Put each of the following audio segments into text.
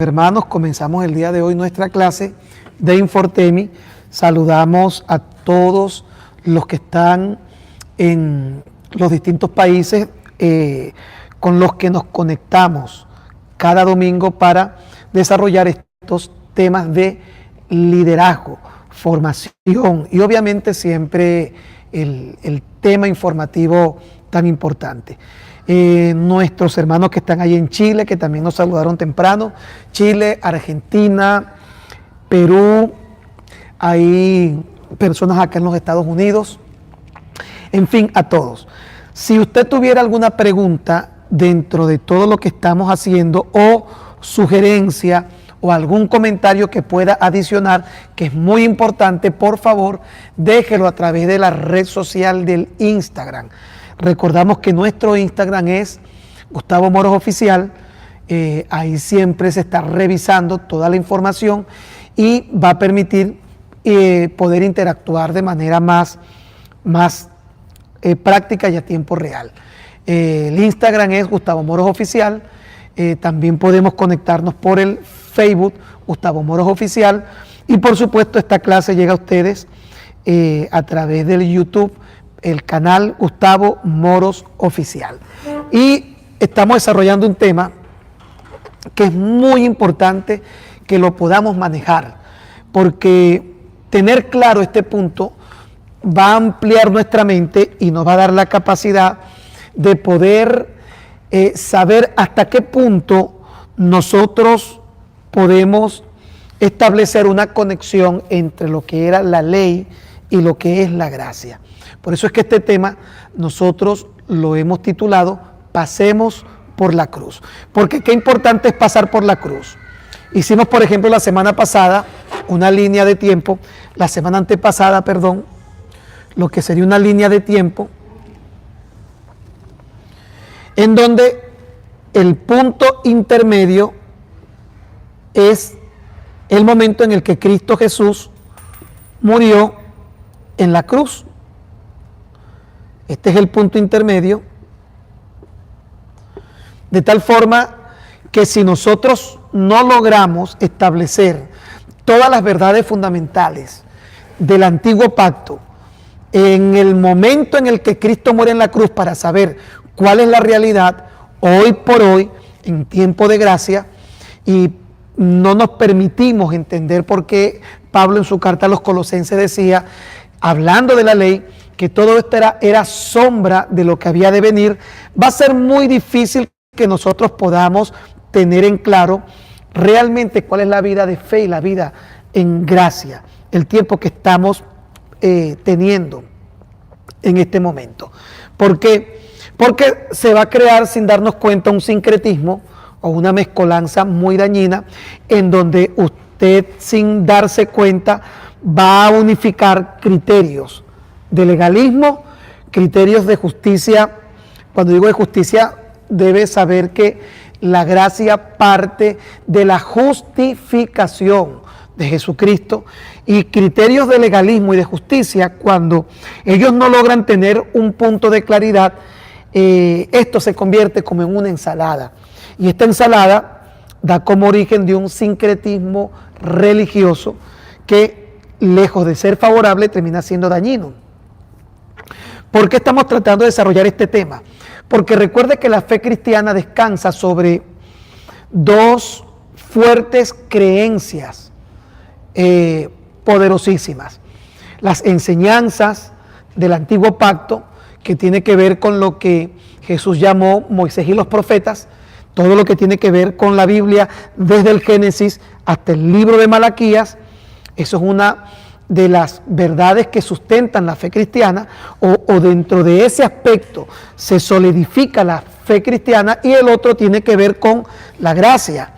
Hermanos, comenzamos el día de hoy nuestra clase de Infortemi. Saludamos a todos los que están en los distintos países con los que nos conectamos cada domingo para desarrollar estos temas de liderazgo, formación y obviamente siempre el tema informativo tan importante. Nuestros hermanos que están ahí en Chile, que también nos saludaron temprano, Chile, Argentina, Perú, hay personas acá en los Estados Unidos, en fin, a todos. Si usted tuviera alguna pregunta dentro de todo lo que estamos haciendo o sugerencia o algún comentario que pueda adicionar, que es muy importante, por favor, déjelo a través de la red social del Instagram. Recordamos que nuestro Instagram es Gustavo Moros Oficial, ahí siempre se está revisando toda la información y va a permitir poder interactuar de manera más práctica y a tiempo real. El Instagram es Gustavo Moros Oficial, también podemos conectarnos por el Facebook Gustavo Moros Oficial y por supuesto esta clase llega a ustedes a través del YouTube, el canal Gustavo Moros Oficial. Y estamos desarrollando un tema que es muy importante que lo podamos manejar, porque tener claro este punto va a ampliar nuestra mente y nos va a dar la capacidad de poder saber hasta qué punto nosotros podemos establecer una conexión entre lo que era la ley y lo que es la gracia. Por eso es que este tema nosotros lo hemos titulado Pasemos por la cruz. Porque qué importante es pasar por la cruz. Hicimos, por ejemplo, la semana pasada una línea de tiempo, la semana antepasada, perdón, lo que sería una línea de tiempo en donde el punto intermedio es el momento en el que Cristo Jesús murió en la cruz. Este es el punto intermedio, de tal forma que si nosotros no logramos establecer todas las verdades fundamentales del antiguo pacto en el momento en el que Cristo muere en la cruz para saber cuál es la realidad hoy por hoy, en tiempo de gracia, y no nos permitimos entender por qué Pablo en su carta a los Colosenses decía, hablando de la ley, que todo esto era sombra de lo que había de venir, va a ser muy difícil que nosotros podamos tener en claro realmente cuál es la vida de fe y la vida en gracia, el tiempo que estamos teniendo en este momento. ¿Por qué? Porque se va a crear sin darnos cuenta un sincretismo o una mezcolanza muy dañina en donde usted sin darse cuenta va a unificar criterios de legalismo, criterios de justicia. Cuando digo de justicia, debe saber que la gracia parte de la justificación de Jesucristo, y criterios de legalismo y de justicia, cuando ellos no logran tener un punto de claridad, esto se convierte como en una ensalada, y esta ensalada da como origen de un sincretismo religioso que, lejos de ser favorable, termina siendo dañino. ¿Por qué estamos tratando de desarrollar este tema? Porque recuerde que la fe cristiana descansa sobre dos fuertes creencias poderosísimas. Las enseñanzas del antiguo pacto, que tiene que ver con lo que Jesús llamó Moisés y los profetas, todo lo que tiene que ver con la Biblia desde el Génesis hasta el libro de Malaquías. Eso es una de las verdades que sustentan la fe cristiana, o dentro de ese aspecto se solidifica la fe cristiana, y el otro tiene que ver con la gracia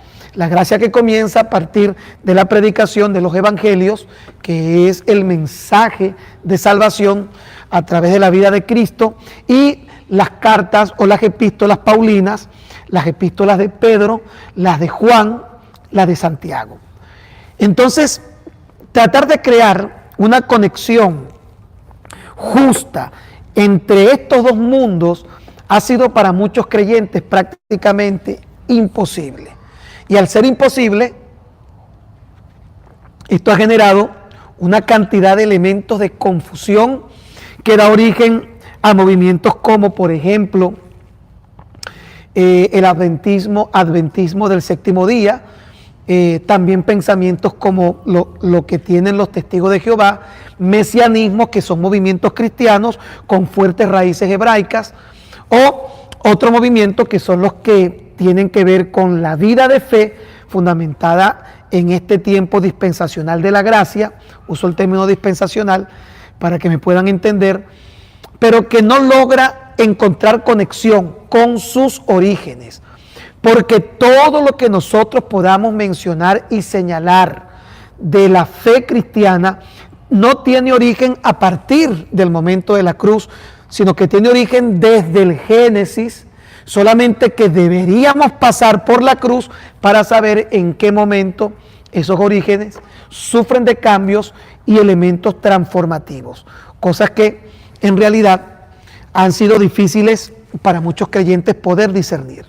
que comienza a partir de la predicación de los evangelios, que es el mensaje de salvación a través de la vida de Cristo, y las cartas o las epístolas paulinas, las epístolas de Pedro, las de Juan, las de Santiago. Entonces, tratar de crear una conexión justa entre estos dos mundos ha sido para muchos creyentes prácticamente imposible. Y al ser imposible, esto ha generado una cantidad de elementos de confusión que da origen a movimientos como, por ejemplo, el adventismo del séptimo día, también pensamientos como lo que tienen los testigos de Jehová, mesianismos, que son movimientos cristianos con fuertes raíces hebraicas, o otro movimiento que son los que tienen que ver con la vida de fe fundamentada en este tiempo dispensacional de la gracia. Uso el término dispensacional para que me puedan entender, pero que no logra encontrar conexión con sus orígenes, porque todo lo que nosotros podamos mencionar y señalar de la fe cristiana no tiene origen a partir del momento de la cruz, sino que tiene origen desde el Génesis, solamente que deberíamos pasar por la cruz para saber en qué momento esos orígenes sufren de cambios y elementos transformativos, cosas que en realidad han sido difíciles para muchos creyentes poder discernir.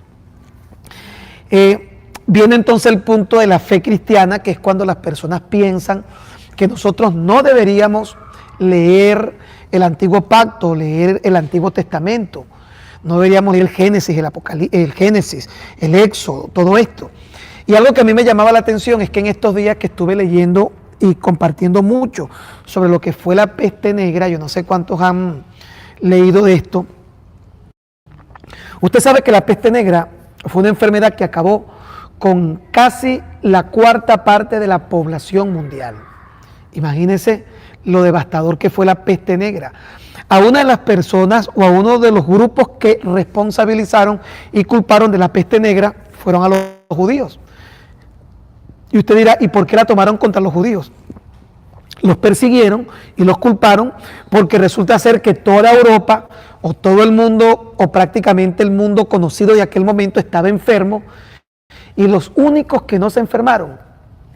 Viene entonces el punto de la fe cristiana, que es cuando las personas piensan que nosotros no deberíamos leer el Antiguo Pacto, leer el Antiguo Testamento, no deberíamos leer el Génesis, el Éxodo, todo esto. Y algo que a mí me llamaba la atención es que en estos días que estuve leyendo y compartiendo mucho sobre lo que fue la peste negra, yo no sé cuántos han leído de esto. Usted sabe que la peste negra fue una enfermedad que acabó con casi la cuarta parte de la población mundial. Imagínense lo devastador que fue la peste negra. A una de las personas o a uno de los grupos que responsabilizaron y culparon de la peste negra fueron a los judíos. Y usted dirá, ¿y por qué la tomaron contra los judíos? Los persiguieron y los culparon porque resulta ser que toda Europa o todo el mundo o prácticamente el mundo conocido de aquel momento estaba enfermo, y los únicos que no se enfermaron,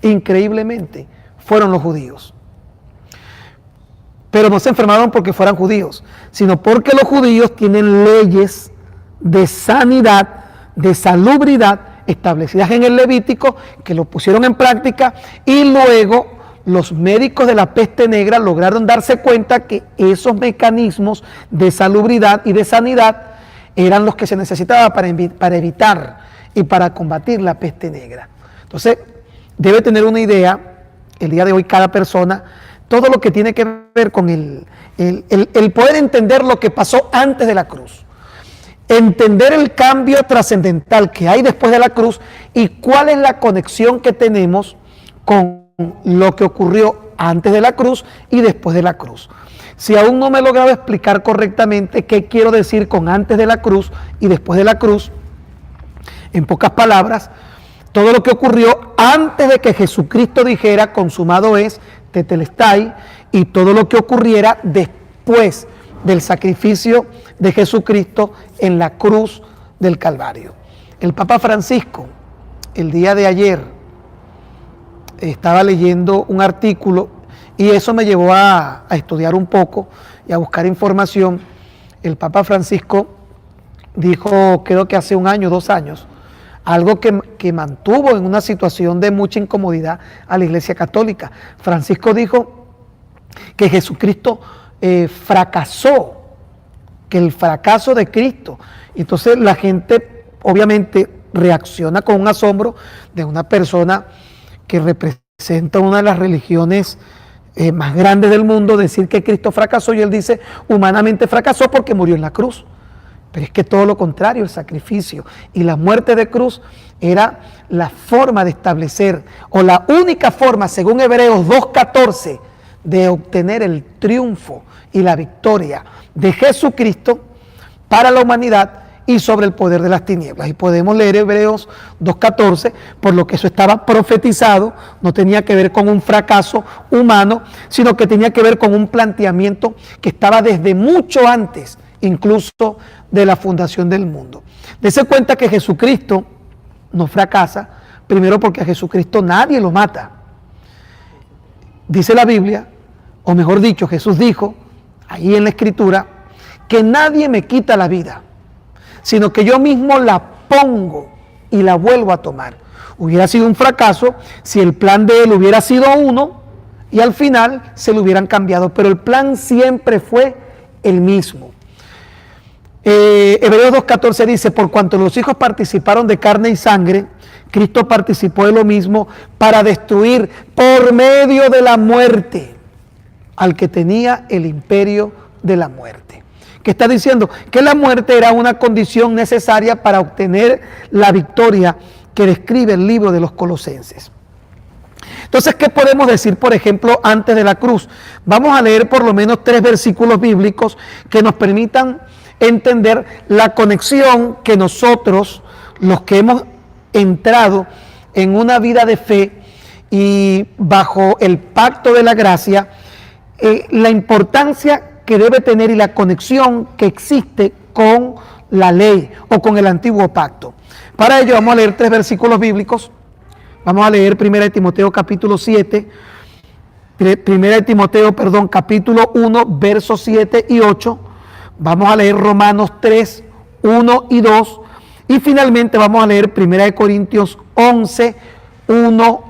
increíblemente, fueron los judíos. Pero no se enfermaron porque fueran judíos, sino porque los judíos tienen leyes de sanidad, de salubridad establecidas en el Levítico, que lo pusieron en práctica, y luego los médicos de la peste negra lograron darse cuenta que esos mecanismos de salubridad y de sanidad eran los que se necesitaban para evitar y para combatir la peste negra. Entonces, debe tener una idea, el día de hoy cada persona, todo lo que tiene que ver con el poder entender lo que pasó antes de la cruz, entender el cambio trascendental que hay después de la cruz y cuál es la conexión que tenemos con lo que ocurrió antes de la cruz y después de la cruz. Si aún no me he logrado explicar correctamente qué quiero decir con antes de la cruz y después de la cruz, en pocas palabras, todo lo que ocurrió antes de que Jesucristo dijera consumado es, tetelestai, y todo lo que ocurriera después del sacrificio de Jesucristo en la cruz del Calvario. El Papa Francisco, el día de ayer, estaba leyendo un artículo y eso me llevó a estudiar un poco y a buscar información. El Papa Francisco dijo, creo que hace 1 año, 2 años, algo que mantuvo en una situación de mucha incomodidad a la Iglesia Católica. Francisco dijo que Jesucristo fracasó, que el fracaso de Cristo. Entonces la gente obviamente reacciona con un asombro de una persona que representa una de las religiones más grandes del mundo, decir que Cristo fracasó, y él dice, humanamente fracasó porque murió en la cruz. Pero es que todo lo contrario, el sacrificio y la muerte de cruz era la forma de establecer, o la única forma, según Hebreos 2:14, de obtener el triunfo y la victoria de Jesucristo para la humanidad y sobre el poder de las tinieblas. Y podemos leer Hebreos 2:14, por lo que eso estaba profetizado, no tenía que ver con un fracaso humano, sino que tenía que ver con un planteamiento que estaba desde mucho antes, incluso de la fundación del mundo. Dese cuenta que Jesucristo no fracasa, primero porque a Jesucristo nadie lo mata. Dice la Biblia, o mejor dicho, Jesús dijo, ahí en la Escritura, que nadie me quita la vida, sino que yo mismo la pongo y la vuelvo a tomar. Hubiera sido un fracaso si el plan de él hubiera sido uno y al final se lo hubieran cambiado, pero el plan siempre fue el mismo. Hebreos 2.14 dice, por cuanto los hijos participaron de carne y sangre, Cristo participó de lo mismo para destruir por medio de la muerte al que tenía el imperio de la muerte. ¿Qué está diciendo? Que la muerte era una condición necesaria para obtener la victoria que describe el libro de los Colosenses. Entonces, ¿qué podemos decir, por ejemplo, antes de la cruz? Vamos a leer por lo menos 3 versículos bíblicos que nos permitan entender la conexión que nosotros, los que hemos entrado en una vida de fe y bajo el pacto de la gracia, la importancia que debe tener y la conexión que existe con la ley o con el antiguo pacto. Para ello vamos a leer 3 versículos bíblicos. Vamos a leer 1 Timoteo capítulo 7, 1 Timoteo, capítulo 1, versos 7 y 8. Vamos a leer Romanos 3, 1 y 2. Y finalmente vamos a leer 1 Corintios 11, 1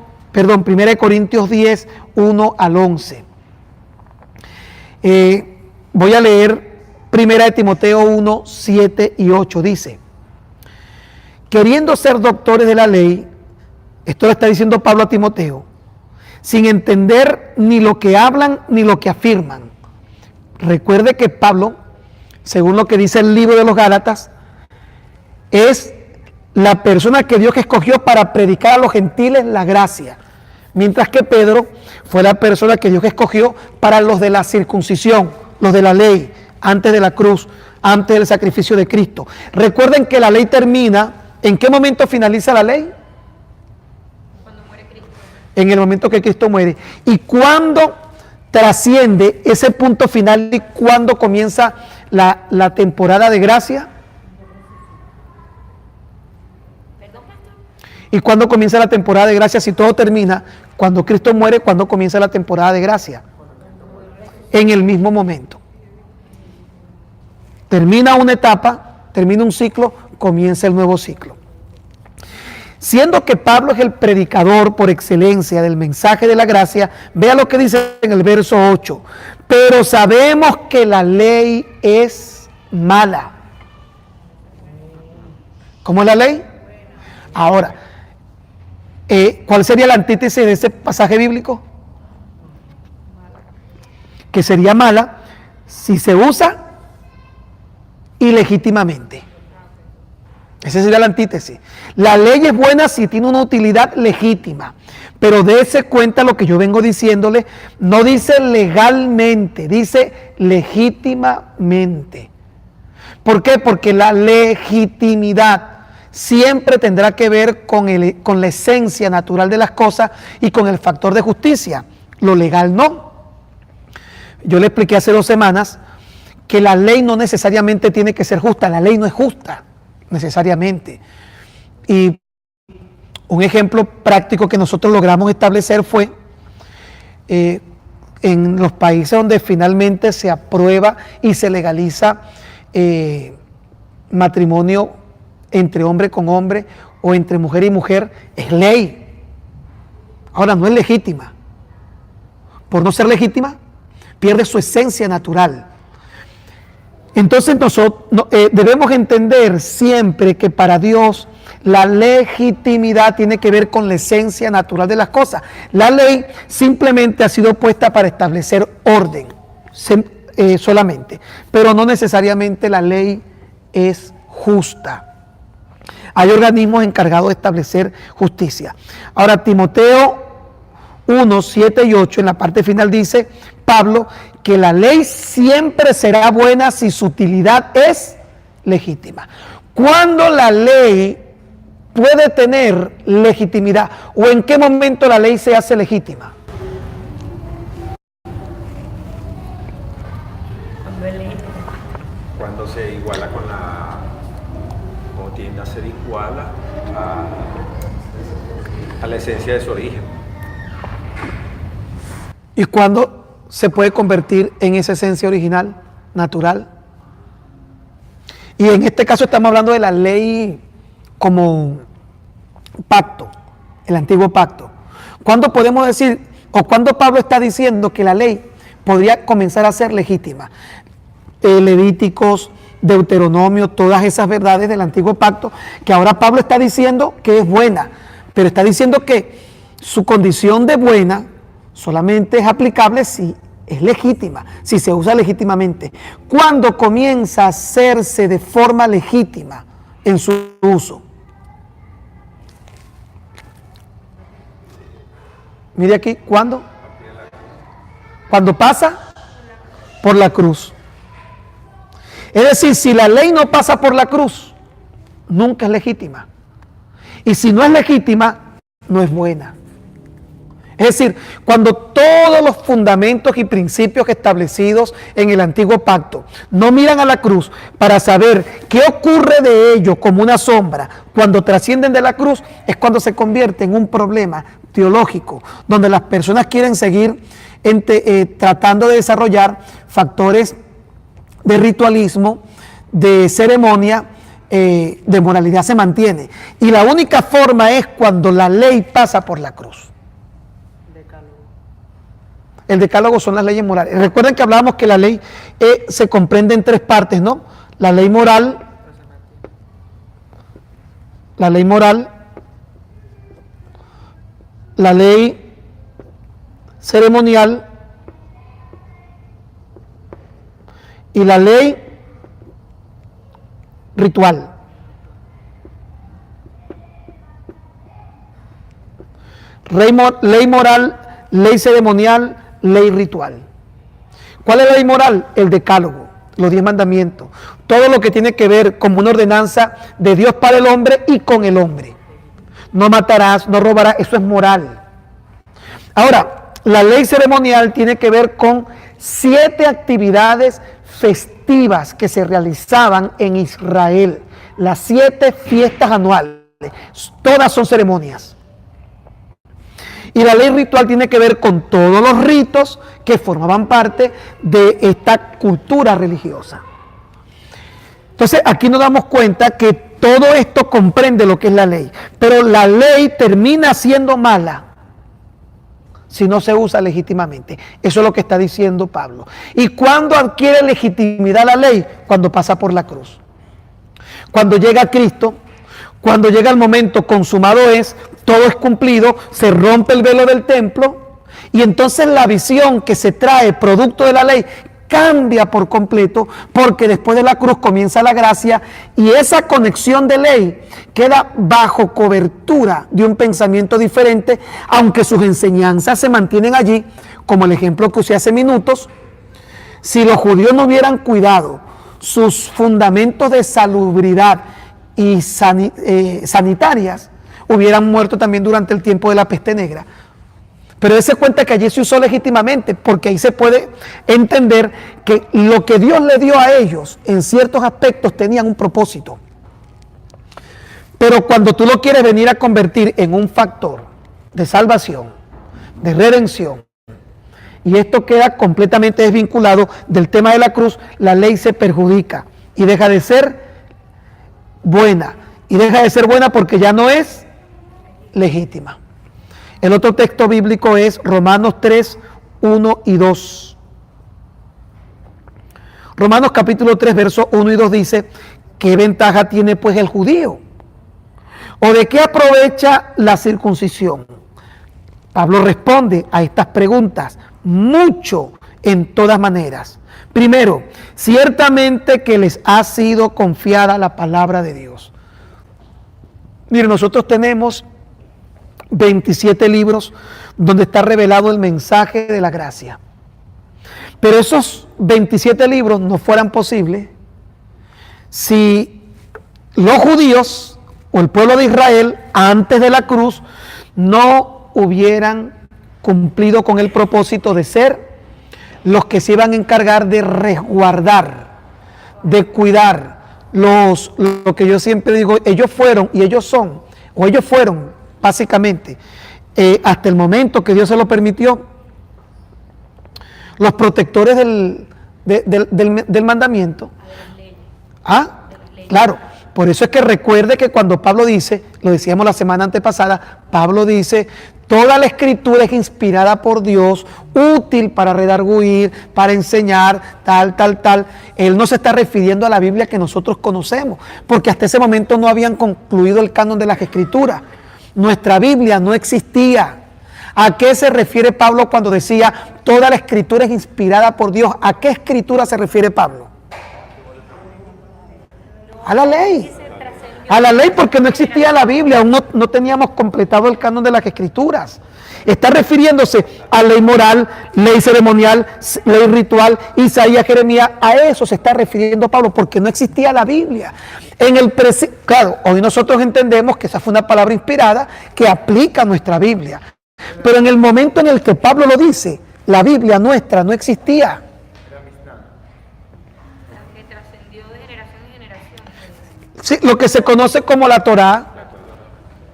Corintios 10, 1 al 11. Voy a leer 1 Timoteo 1, 7 y 8. Dice, queriendo ser doctores de la ley, esto lo está diciendo Pablo a Timoteo, sin entender ni lo que hablan ni lo que afirman. Recuerde que Pablo, según lo que dice el libro de los Gálatas, es la persona que Dios escogió para predicar a los gentiles la gracia, mientras que Pedro fue la persona que Dios escogió para los de la circuncisión, los de la ley, antes de la cruz, antes del sacrificio de Cristo. Recuerden que la ley termina, ¿en qué momento finaliza la ley? Cuando muere Cristo. En el momento que Cristo muere. ¿Y cuándo trasciende ese punto final y cuándo comienza la temporada de gracia? ¿Y cuándo comienza la temporada de gracia? Si todo termina, cuando Cristo muere, ¿cuándo comienza la temporada de gracia? En el mismo momento. Termina una etapa, termina un ciclo, comienza el nuevo ciclo. Siendo que Pablo es el predicador por excelencia del mensaje de la gracia, vea lo que dice en el verso 8. Pero sabemos que la ley es mala. ¿Cómo es la ley? Ahora, ¿cuál sería la antítesis de ese pasaje bíblico? Que sería mala si se usa ilegítimamente. Esa sería la antítesis. La ley es buena si tiene una utilidad legítima, pero dése cuenta lo que yo vengo diciéndole, no dice legalmente, dice legítimamente. ¿Por qué? Porque la legitimidad siempre tendrá que ver con la esencia natural de las cosas y con el factor de justicia. Lo legal no. Yo le expliqué hace 2 semanas que la ley no necesariamente tiene que ser justa. La ley no es justa necesariamente. Y un ejemplo práctico que nosotros logramos establecer fue en los países donde finalmente se aprueba y se legaliza matrimonio entre hombre con hombre o entre mujer y mujer, es ley. Ahora no es legítima. Por no ser legítima, pierde su esencia natural. Entonces nosotros debemos entender siempre que para Dios la legitimidad tiene que ver con la esencia natural de las cosas. La ley simplemente ha sido puesta para establecer orden solamente, pero no necesariamente la ley es justa. Hay organismos encargados de establecer justicia. Ahora, Timoteo 1, 7 y 8, en la parte final dice Pablo que la ley siempre será buena si su utilidad es legítima. ¿Cuándo la ley puede tener legitimidad? ¿O en qué momento la ley se hace legítima? Cuando se iguala con o tiende a ser igual a la esencia de su origen. ¿Y cuándo se puede convertir en esa esencia original, natural? Y en este caso estamos hablando de la ley como pacto, el antiguo pacto. ¿Cuándo podemos decir, o cuándo Pablo está diciendo que la ley podría comenzar a ser legítima? Levíticos, Deuteronomio, todas esas verdades del antiguo pacto, que ahora Pablo está diciendo que es buena, pero está diciendo que su condición de buena solamente es aplicable si es legítima, si se usa legítimamente. ¿Cuándo comienza a hacerse de forma legítima en su uso? Mire aquí, ¿cuándo? Cuando pasa por la cruz. Es decir, si la ley no pasa por la cruz, nunca es legítima. Y si no es legítima, no es buena. Es decir, cuando todos los fundamentos y principios establecidos en el antiguo pacto no miran a la cruz para saber qué ocurre de ello como una sombra, cuando trascienden de la cruz, es cuando se convierte en un problema teológico, donde las personas quieren seguir tratando de desarrollar factores de ritualismo, de ceremonia, de moralidad se mantiene. Y la única forma es cuando la ley pasa por la cruz. El decálogo son las leyes morales. Recuerden que hablábamos que la ley se comprende en tres partes, ¿no? La ley moral, la ley ceremonial y la ley ritual. Ley moral, ley ceremonial, ley ritual. ¿Cuál es la ley moral? El decálogo, los 10 mandamientos. Todo lo que tiene que ver como una ordenanza de Dios para el hombre y con el hombre. No matarás, no robarás, eso es moral. Ahora, la ley ceremonial tiene que ver con 7 actividades festivas que se realizaban en Israel. Las 7 fiestas anuales. Todas son ceremonias. Y la ley ritual tiene que ver con todos los ritos que formaban parte de esta cultura religiosa. Entonces, aquí nos damos cuenta que todo esto comprende lo que es la ley. Pero la ley termina siendo mala si no se usa legítimamente. Eso es lo que está diciendo Pablo. ¿Y cuándo adquiere legitimidad la ley? Cuando pasa por la cruz. Cuando llega Cristo, cuando llega el momento consumado es, todo es cumplido, se rompe el velo del templo y entonces la visión que se trae producto de la ley cambia por completo, porque después de la cruz comienza la gracia y esa conexión de ley queda bajo cobertura de un pensamiento diferente, aunque sus enseñanzas se mantienen allí, como el ejemplo que usé hace minutos. Si los judíos no hubieran cuidado sus fundamentos de salubridad y sanitarias, hubieran muerto también durante el tiempo de la peste negra. Pero dése cuenta que allí se usó legítimamente, porque ahí se puede entender que lo que Dios le dio a ellos en ciertos aspectos tenían un propósito. Pero cuando tú lo quieres venir a convertir en un factor de salvación, de redención, y esto queda completamente desvinculado del tema de la cruz, la ley se perjudica y deja de ser buena. Y deja de ser buena porque ya no es legítima. El otro texto bíblico es Romanos 3, 1 y 2. Romanos capítulo 3, versos 1 y 2 dice, ¿qué ventaja tiene pues el judío? ¿O de qué aprovecha la circuncisión? Pablo responde a estas preguntas, mucho en todas maneras. Primero, ciertamente que les ha sido confiada la palabra de Dios. Miren, nosotros tenemos 27 libros donde está revelado el mensaje de la gracia. Pero esos 27 libros no fueran posibles si los judíos o el pueblo de Israel antes de la cruz no hubieran cumplido con el propósito de ser los que se iban a encargar de resguardar, de cuidar lo que yo siempre digo, ellos fueron y ellos son, o ellos fueron básicamente, hasta el momento que Dios se lo permitió, los protectores del mandamiento. Ah, claro, Por eso es que recuerde que cuando Pablo dice, lo decíamos la semana antepasada, Pablo dice, toda la escritura es inspirada por Dios, útil para redarguir, para enseñar, tal. Él no se está refiriendo a la Biblia que nosotros conocemos, porque hasta ese momento no habían concluido el canon de las escrituras. Nuestra Biblia no existía. ¿A qué se refiere Pablo cuando decía toda la escritura es inspirada por Dios? ¿A qué escritura se refiere Pablo? A la ley. A la ley, porque no existía la Biblia, aún no teníamos completado el canon de las escrituras. Está refiriéndose a ley moral, ley ceremonial, ley ritual, Isaías, Jeremías. A eso se está refiriendo Pablo, porque no existía la Biblia. Claro, hoy nosotros entendemos que esa fue una palabra inspirada que aplica a nuestra Biblia. Pero en el momento en el que Pablo lo dice, la Biblia nuestra no existía. Que trascendió de generación en generación. Sí, lo que se conoce como la Torá,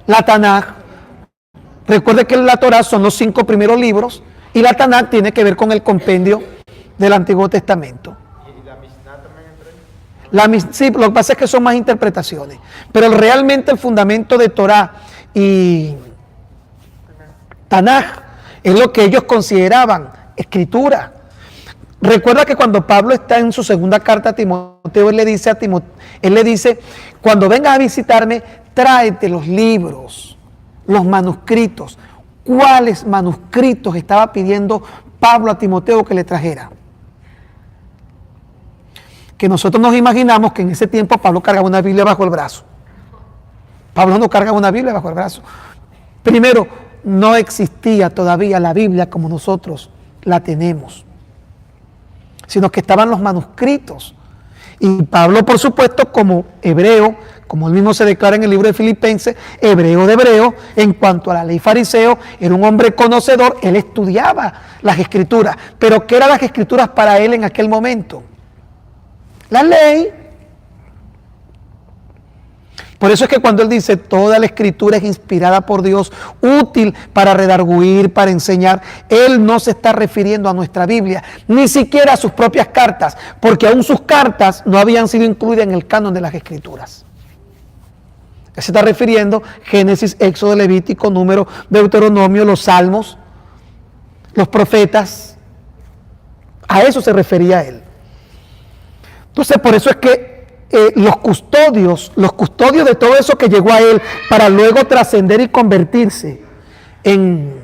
la Tanaj. Recuerde que la Torá son los 5 primeros libros y la Tanaj tiene que ver con el compendio del Antiguo Testamento. ¿Y la Mishnah también entra ahí? Sí, lo que pasa es que son más interpretaciones, pero realmente el fundamento de Torá y Tanaj es lo que ellos consideraban escritura. Recuerda que cuando Pablo está en su segunda carta a Timoteo, él le dice, cuando vengas a visitarme, tráete los libros, los manuscritos. ¿Cuáles manuscritos estaba pidiendo Pablo a Timoteo que le trajera? Que nosotros nos imaginamos que en ese tiempo Pablo cargaba una Biblia bajo el brazo. Pablo no cargaba una Biblia bajo el brazo. Primero, no existía todavía la Biblia como nosotros la tenemos, sino que estaban los manuscritos. Y Pablo, por supuesto, como hebreo, como él mismo se declara en el libro de Filipenses, hebreo de hebreo, en cuanto a la ley fariseo, era un hombre conocedor, él estudiaba las escrituras. Pero ¿qué eran las escrituras para él en aquel momento? La ley. Por eso es que cuando él dice toda la escritura es inspirada por Dios, útil para redarguir, para enseñar, él no se está refiriendo a nuestra Biblia, ni siquiera a sus propias cartas, porque aún sus cartas no habían sido incluidas en el canon de las escrituras. Él se está refiriendo a Génesis, Éxodo, Levítico, Número, Deuteronomio, los Salmos, los profetas. A eso se refería él. Entonces, por eso es que los custodios de todo eso que llegó a él para luego trascender y convertirse en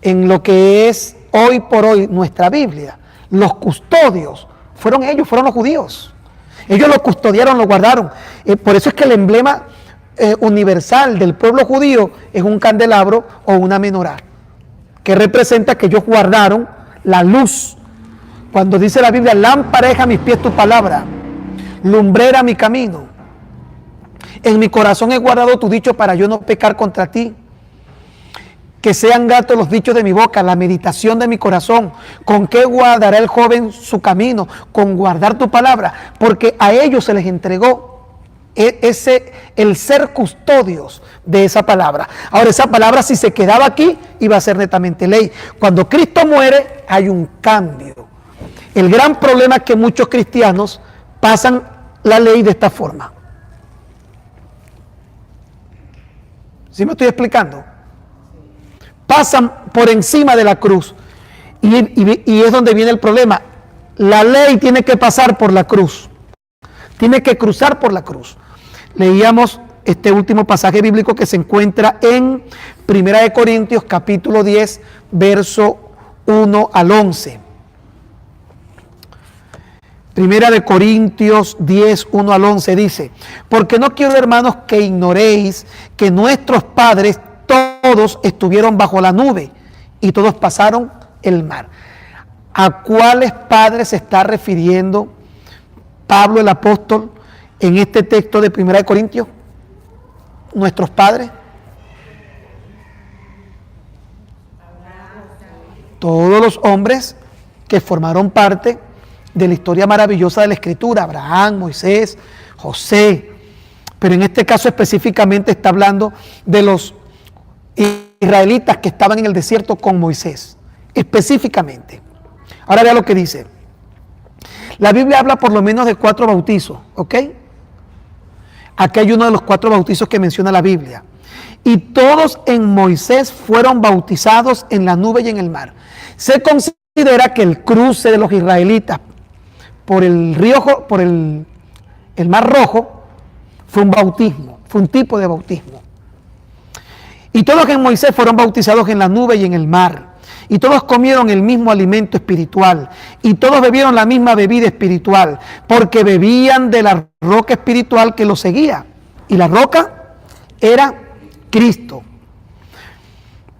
lo que es hoy por hoy nuestra Biblia, los custodios fueron ellos, fueron los judíos. Ellos lo custodiaron, lo guardaron. Por eso es que el emblema universal del pueblo judío es un candelabro o una menorá, que representa que ellos guardaron la luz. Cuando dice la Biblia, lámpara es a mis pies tu palabra, lumbrera mi camino. En mi corazón he guardado tu dicho para yo no pecar contra ti. Que sean gratos los dichos de mi boca, la meditación de mi corazón. ¿Con qué guardará el joven su camino? Con guardar tu palabra, porque a ellos se les entregó el ser custodios de esa palabra. Ahora, esa palabra, si se quedaba aquí, iba a ser netamente ley. Cuando Cristo muere, hay un cambio. El gran problema es que muchos cristianos pasan la ley de esta forma. ¿Sí me estoy explicando? Pasan por encima de la cruz. Y es donde viene el problema. La ley tiene que pasar por la cruz. Tiene que cruzar por la cruz. Leíamos este último pasaje bíblico que se encuentra en 1 Corintios capítulo 10, verso 1 al 11. 1 Corintios 10, 1 al 11 dice: porque no quiero, hermanos, que ignoréis que nuestros padres todos estuvieron bajo la nube y todos pasaron el mar. ¿A cuáles padres se está refiriendo Pablo el apóstol en este texto de 1 Corintios? ¿Nuestros padres? Todos los hombres que formaron parte de la historia maravillosa de la Escritura: Abraham, Moisés, José. Pero en este caso específicamente está hablando de los israelitas que estaban en el desierto con Moisés, específicamente. Ahora vea lo que dice. La Biblia habla por lo menos de 4 bautizos, ¿ok? Aquí hay uno de los 4 bautizos que menciona la Biblia. Y todos en Moisés fueron bautizados en la nube y en el mar. Se considera que el cruce de los israelitas por el río, por el Mar Rojo, fue un bautismo, fue un tipo de bautismo. Y todos en Moisés fueron bautizados en la nube y en el mar. Y todos comieron el mismo alimento espiritual. Y todos bebieron la misma bebida espiritual, porque bebían de la roca espiritual que los seguía. Y la roca era Cristo.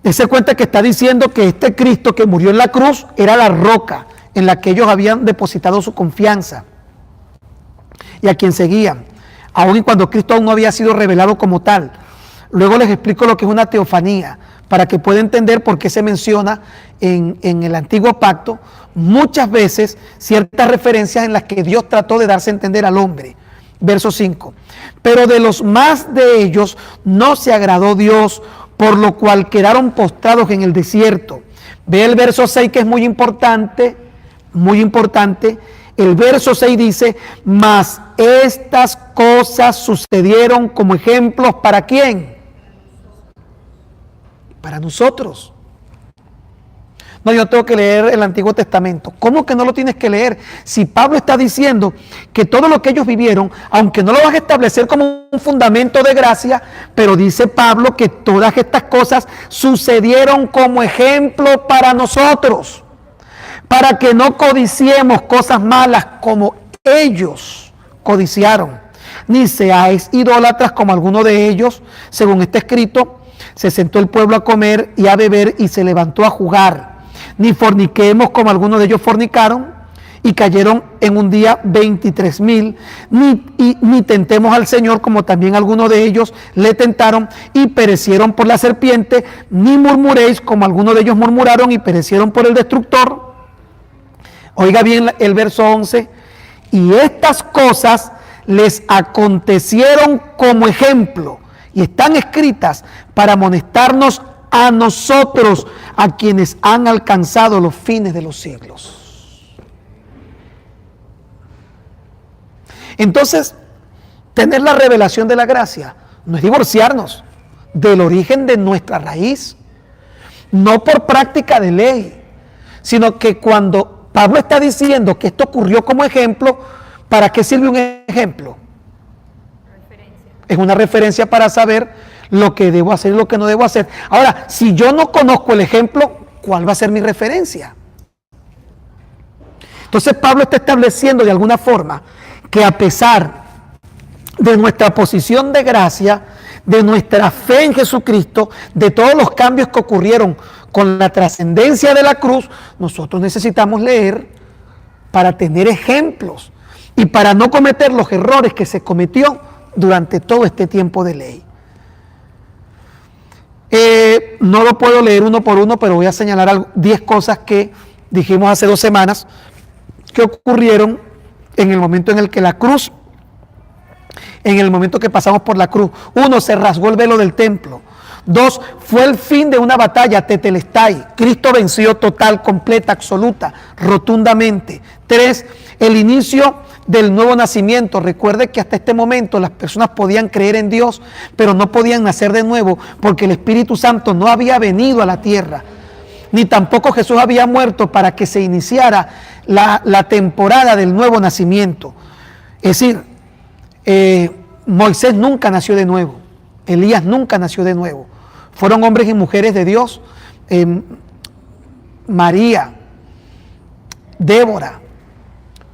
Dese cuenta que está diciendo que este Cristo que murió en la cruz era la roca en la que ellos habían depositado su confianza y a quien seguían, aun y cuando Cristo aún no había sido revelado como tal. Luego les explico lo que es una teofanía, para que puedan entender por qué se menciona en el Antiguo Pacto muchas veces ciertas referencias en las que Dios trató de darse a entender al hombre. Verso 5. Pero de los más de ellos no se agradó Dios, por lo cual quedaron postrados en el desierto. Ve el verso 6, que es muy importante, muy importante. El verso 6 dice: mas estas cosas sucedieron como ejemplos, ¿para quién? Para nosotros. No, yo tengo que leer el Antiguo Testamento. ¿Cómo que no lo tienes que leer? Si Pablo está diciendo que todo lo que ellos vivieron, aunque no lo vas a establecer como un fundamento de gracia, pero dice Pablo que todas estas cosas sucedieron como ejemplo para nosotros, para que no codiciemos cosas malas como ellos codiciaron, ni seáis idólatras como alguno de ellos. Según está escrito, se sentó el pueblo a comer y a beber y se levantó a jugar. Ni forniquemos como algunos de ellos fornicaron y cayeron en un día 23,000, ni tentemos al Señor como también algunos de ellos le tentaron y perecieron por la serpiente, ni murmuréis como algunos de ellos murmuraron y perecieron por el destructor. Oiga bien el verso 11: y estas cosas les acontecieron como ejemplo y están escritas para amonestarnos a nosotros, a quienes han alcanzado los fines de los siglos. Entonces, tener la revelación de la gracia no es divorciarnos del origen de nuestra raíz, no por práctica de ley, sino que cuando Pablo está diciendo que esto ocurrió como ejemplo, ¿para qué sirve un ejemplo? Es una referencia para saber lo que debo hacer y lo que no debo hacer. Ahora, si yo no conozco el ejemplo, ¿cuál va a ser mi referencia? Entonces Pablo está estableciendo de alguna forma que a pesar de nuestra posición de gracia, de nuestra fe en Jesucristo, de todos los cambios que ocurrieron con la trascendencia de la cruz, nosotros necesitamos leer para tener ejemplos y para no cometer los errores que se cometió durante todo este tiempo de ley. No lo puedo leer uno por uno, pero voy a señalar 10 cosas que dijimos hace 2 semanas que ocurrieron en el momento en el que la cruz, en el momento que pasamos por la cruz. 1, se rasgó el velo del templo. 2, fue el fin de una batalla, tetelestai. Cristo venció total, completa, absoluta, rotundamente. 3, el inicio del nuevo nacimiento. Recuerde que hasta este momento las personas podían creer en Dios, pero no podían nacer de nuevo porque el Espíritu Santo no había venido a la tierra, ni tampoco Jesús había muerto para que se iniciara la temporada del nuevo nacimiento. Es decir, Moisés nunca nació de nuevo, Elías nunca nació de nuevo. Fueron hombres y mujeres de Dios, María, Débora,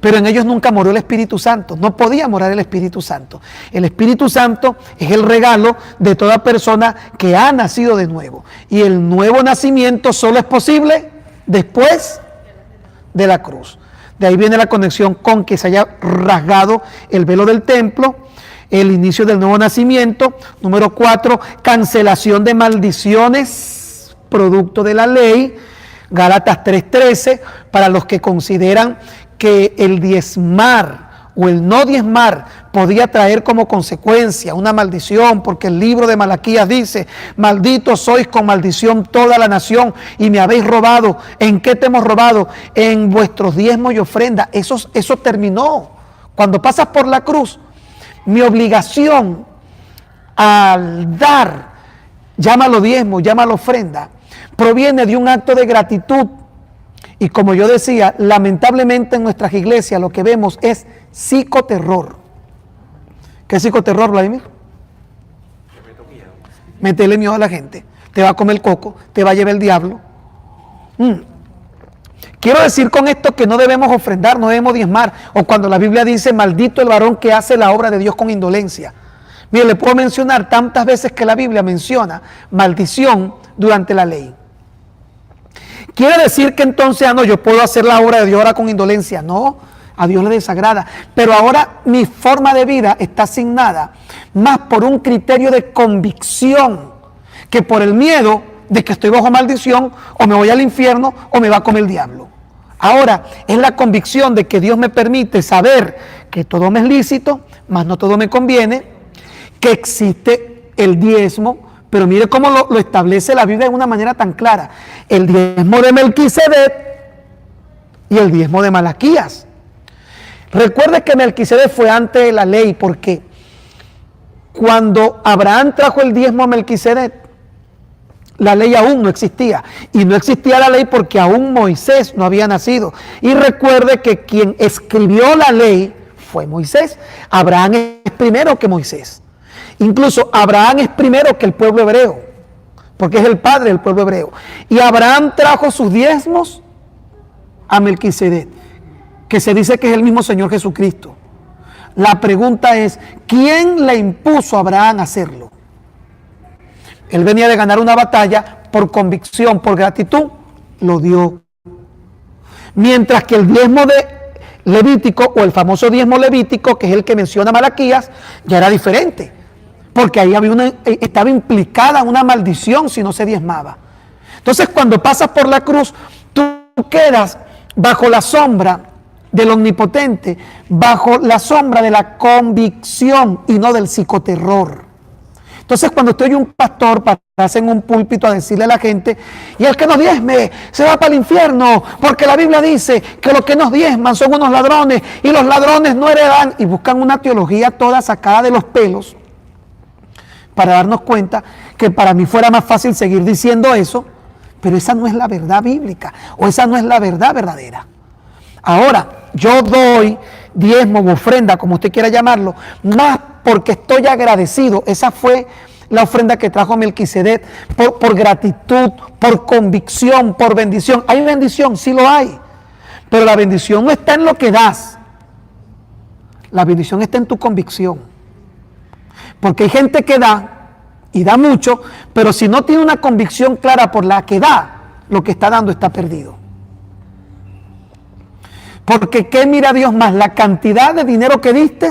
pero en ellos nunca moró el Espíritu Santo, no podía morar el Espíritu Santo. El Espíritu Santo es el regalo de toda persona que ha nacido de nuevo. Y el nuevo nacimiento solo es posible después de la cruz. De ahí viene la conexión con que se haya rasgado el velo del templo, el inicio del nuevo nacimiento. Número 4, cancelación de maldiciones, producto de la ley. Gálatas 3:13, para los que consideran que el diezmar o el no diezmar podía traer como consecuencia una maldición, porque el libro de Malaquías dice: malditos sois con maldición toda la nación, y me habéis robado. ¿En qué te hemos robado? En vuestros diezmos y ofrendas. Eso terminó. Cuando pasas por la cruz, Mi obligación al dar, llámalo diezmo, llámalo ofrenda, proviene de un acto de gratitud. Y como yo decía, lamentablemente en nuestras iglesias lo que vemos es psicoterror. ¿Qué es psicoterror, Vladimir? Métele miedo a la gente. Te va a comer el coco, te va a llevar el diablo. Quiero decir con esto que no debemos ofrendar, no debemos diezmar. O cuando la Biblia dice, maldito el varón que hace la obra de Dios con indolencia. Mire, le puedo mencionar tantas veces que la Biblia menciona maldición durante la ley. ¿Quiere decir que entonces, no, yo puedo hacer la obra de Dios ahora con indolencia? No, a Dios le desagrada. Pero ahora mi forma de vida está asignada más por un criterio de convicción que por el miedo de que estoy bajo maldición o me voy al infierno o me va a comer el diablo. Ahora es la convicción de que Dios me permite saber que todo me es lícito, mas no todo me conviene, que existe el diezmo. Pero mire cómo lo establece la Biblia de una manera tan clara. El diezmo de Melquisedec y el diezmo de Malaquías. Recuerde que Melquisedec fue antes de la ley, porque cuando Abraham trajo el diezmo a Melquisedec, la ley aún no existía. Y no existía la ley porque aún Moisés no había nacido. Y recuerde que quien escribió la ley fue Moisés. Abraham es primero que Moisés. Incluso Abraham es primero que el pueblo hebreo, porque es el padre del pueblo hebreo. Y Abraham trajo sus diezmos a Melquisedec, que se dice que es el mismo Señor Jesucristo. La pregunta es, ¿quién le impuso a Abraham a hacerlo? Él venía de ganar una batalla por convicción, por gratitud, lo dio. Mientras que el diezmo de Levítico, o el famoso diezmo levítico, que es el que menciona Malaquías, ya era diferente. Porque ahí estaba implicada una maldición si no se diezmaba. Entonces, cuando pasas por la cruz, tú quedas bajo la sombra del Omnipotente, bajo la sombra de la convicción y no del psicoterror. Entonces, cuando estoy un pastor pararse en un púlpito a decirle a la gente, y el que nos diezme se va para el infierno, porque la Biblia dice que los que nos diezman son unos ladrones, y los ladrones no heredan, y buscan una teología toda sacada de los pelos, para darnos cuenta que para mí fuera más fácil seguir diciendo eso, pero esa no es la verdad bíblica, o esa no es la verdad verdadera. Ahora, yo doy diezmo o ofrenda, como usted quiera llamarlo, más porque estoy agradecido. Esa fue la ofrenda que trajo Melquisedec, por gratitud, por convicción, por bendición. ¿Hay bendición? Sí lo hay, pero la bendición no está en lo que das, la bendición está en tu convicción. Porque hay gente que da, y da mucho, pero si no tiene una convicción clara por la que da, lo que está dando está perdido. Porque ¿qué mira Dios más? ¿La cantidad de dinero que diste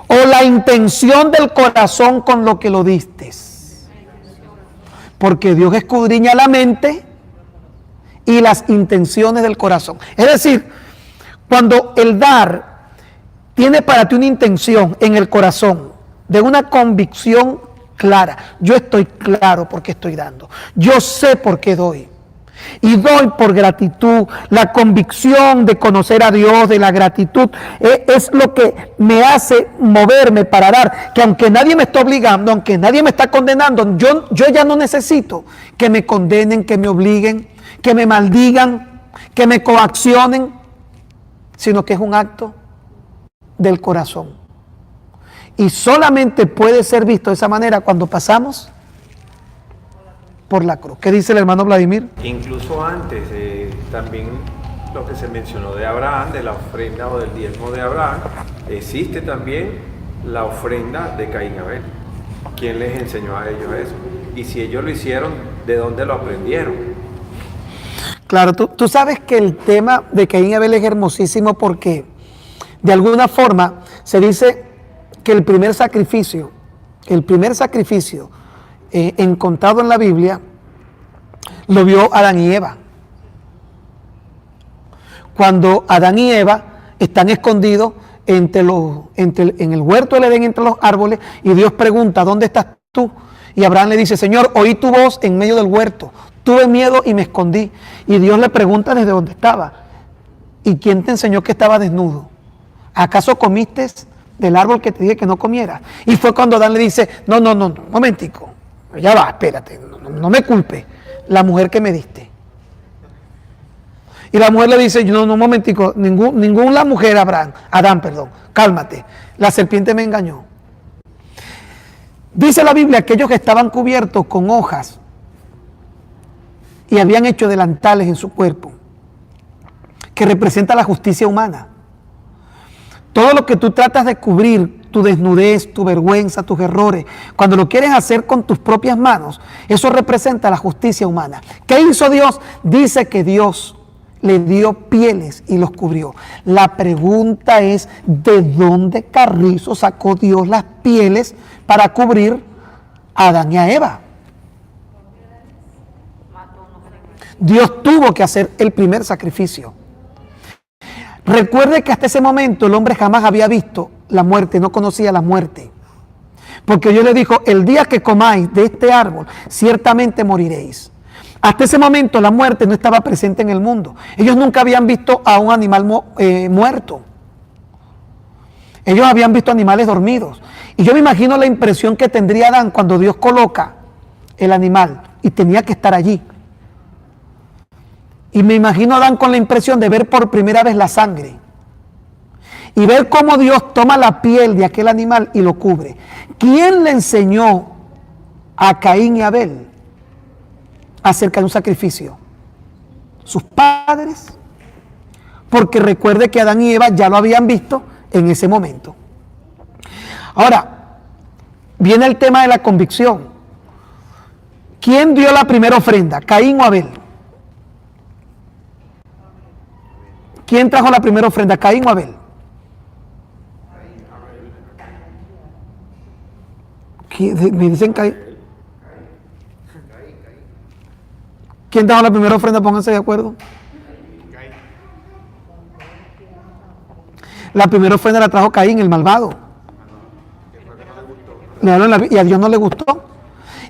o la intención del corazón con lo que lo diste? Porque Dios escudriña la mente y las intenciones del corazón. Es decir, cuando el dar tiene para ti una intención en el corazón, de una convicción clara. Yo estoy claro por qué estoy dando. Yo sé por qué doy. Y doy por gratitud. La convicción de conocer a Dios, de la gratitud, es lo que me hace moverme para dar. Que aunque nadie me está obligando, aunque nadie me está condenando, yo ya no necesito que me condenen, que me obliguen, que me maldigan, que me coaccionen, sino que es un acto del corazón. Y solamente puede ser visto de esa manera cuando pasamos por la cruz. ¿Qué dice el hermano Vladimir? Incluso antes, también lo que se mencionó de Abraham, de la ofrenda o del diezmo de Abraham, existe también la ofrenda de Caín y Abel. ¿Quién les enseñó a ellos eso? Y si ellos lo hicieron, ¿de dónde lo aprendieron? Claro, tú sabes que el tema de Caín y Abel es hermosísimo porque de alguna forma se dice que el primer sacrificio encontrado en la Biblia lo vio Adán y Eva. Cuando Adán y Eva están escondidos en el huerto del Edén, entre los árboles, y Dios pregunta, ¿dónde estás tú? Y Abraham le dice, Señor, oí tu voz en medio del huerto, tuve miedo y me escondí. Y Dios le pregunta desde dónde estaba. ¿Y quién te enseñó que estaba desnudo? ¿Acaso comiste del árbol que te dije que no comieras. Y fue cuando Adán le dice, no, momentico, ya va, espérate, no me culpe, la mujer que me diste. Y la mujer le dice, no, momentico, ninguna mujer, Adán, cálmate, la serpiente me engañó. Dice la Biblia que aquellos que estaban cubiertos con hojas y habían hecho delantales en su cuerpo, que representa la justicia humana. Todo lo que tú tratas de cubrir, tu desnudez, tu vergüenza, tus errores, cuando lo quieres hacer con tus propias manos, eso representa la justicia humana. ¿Qué hizo Dios? Dice que Dios le dio pieles y los cubrió. La pregunta es, ¿de dónde carrizo sacó Dios las pieles para cubrir a Adán y a Eva? Dios tuvo que hacer el primer sacrificio. Recuerde que hasta ese momento el hombre jamás había visto la muerte, no conocía la muerte. Porque Dios le dijo, el día que comáis de este árbol, ciertamente moriréis. Hasta ese momento la muerte no estaba presente en el mundo. Ellos nunca habían visto a un animal muerto. Ellos habían visto animales dormidos. Y yo me imagino la impresión que tendría Adán cuando Dios coloca el animal y tenía que estar allí. Y me imagino a Adán con la impresión de ver por primera vez la sangre. Y ver cómo Dios toma la piel de aquel animal y lo cubre. ¿Quién le enseñó a Caín y Abel acerca de un sacrificio? Sus padres. Porque recuerde que Adán y Eva ya lo habían visto en ese momento. Ahora, viene el tema de la convicción. ¿Quién dio la primera ofrenda? ¿Caín o Abel? ¿Quién trajo la primera ofrenda? ¿Caín o Abel? ¿Me dicen Caín? ¿Quién trajo la primera ofrenda? Pónganse de acuerdo. La primera ofrenda la trajo Caín, el malvado. Y a Dios no le gustó.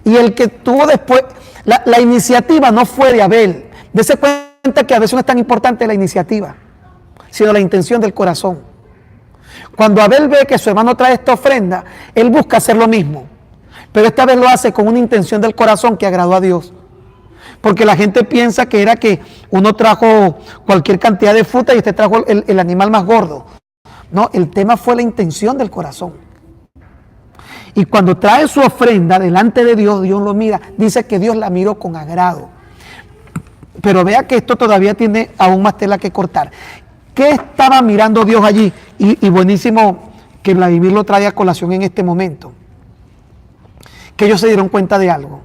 Y el que tuvo después, la iniciativa no fue de Abel. Dese cuenta que a veces no es tan importante la iniciativa, sino la intención del corazón. Cuando Abel ve que su hermano trae esta ofrenda, él busca hacer lo mismo, pero esta vez lo hace con una intención del corazón que agradó a Dios. Porque la gente piensa que era que uno trajo cualquier cantidad de fruta y este trajo el animal más gordo. No, el tema fue la intención del corazón. Y cuando trae su ofrenda delante de Dios, Dios lo mira, dice que Dios la miró con agrado. Pero vea que esto todavía tiene aún más tela que cortar. ¿Qué estaba mirando Dios allí? Y buenísimo que Vladimir lo trae a colación en este momento. Que ellos se dieron cuenta de algo.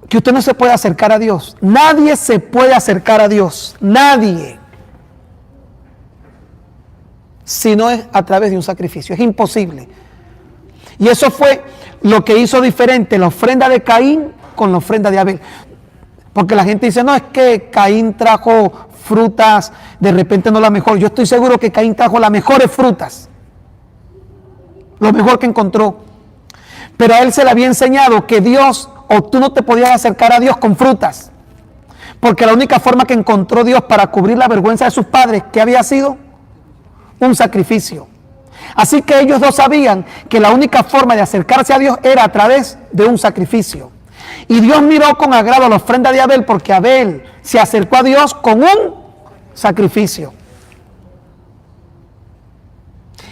Que usted no se puede acercar a Dios. Nadie se puede acercar a Dios. Nadie. Si no es a través de un sacrificio. Es imposible. Y eso fue lo que hizo diferente la ofrenda de Caín con la ofrenda de Abel. Porque la gente dice, no, es que Caín trajo frutas, de repente no la mejor. Yo estoy seguro que Caín trajo las mejores frutas. Lo mejor que encontró. Pero a él se le había enseñado que Dios, o tú no te podías acercar a Dios con frutas. Porque la única forma que encontró Dios para cubrir la vergüenza de sus padres, ¿qué había sido? Un sacrificio. Así que ellos dos sabían que la única forma de acercarse a Dios era a través de un sacrificio. Y Dios miró con agrado la ofrenda de Abel porque Abel se acercó a Dios con un sacrificio.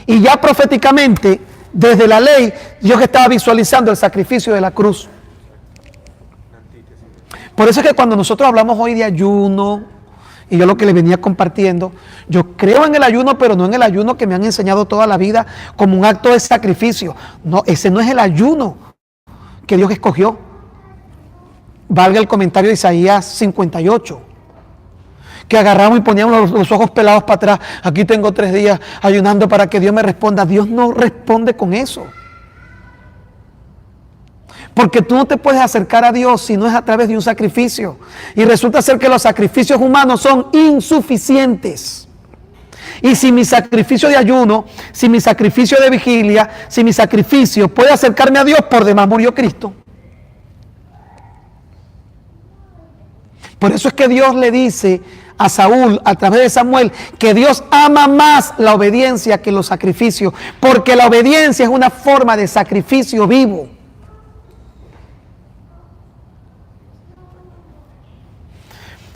Y ya proféticamente, desde la ley, Dios estaba visualizando el sacrificio de la cruz. Por eso es que cuando nosotros hablamos hoy de ayuno, y yo lo que les venía compartiendo, yo creo en el ayuno, pero no en el ayuno que me han enseñado toda la vida como un acto de sacrificio. No, ese no es el ayuno que Dios escogió. Valga el comentario de Isaías 58, que agarramos y poníamos los ojos pelados para atrás. Aquí tengo 3 días ayunando para que Dios me responda. Dios no responde con eso. Porque tú no te puedes acercar a Dios si no es a través de un sacrificio. Y resulta ser que los sacrificios humanos son insuficientes. Y si mi sacrificio de ayuno, si mi sacrificio de vigilia, si mi sacrificio puede acercarme a Dios, por demás murió Cristo. Por eso es que Dios le dice a Saúl a través de Samuel que Dios ama más la obediencia que los sacrificios, porque la obediencia es una forma de sacrificio vivo.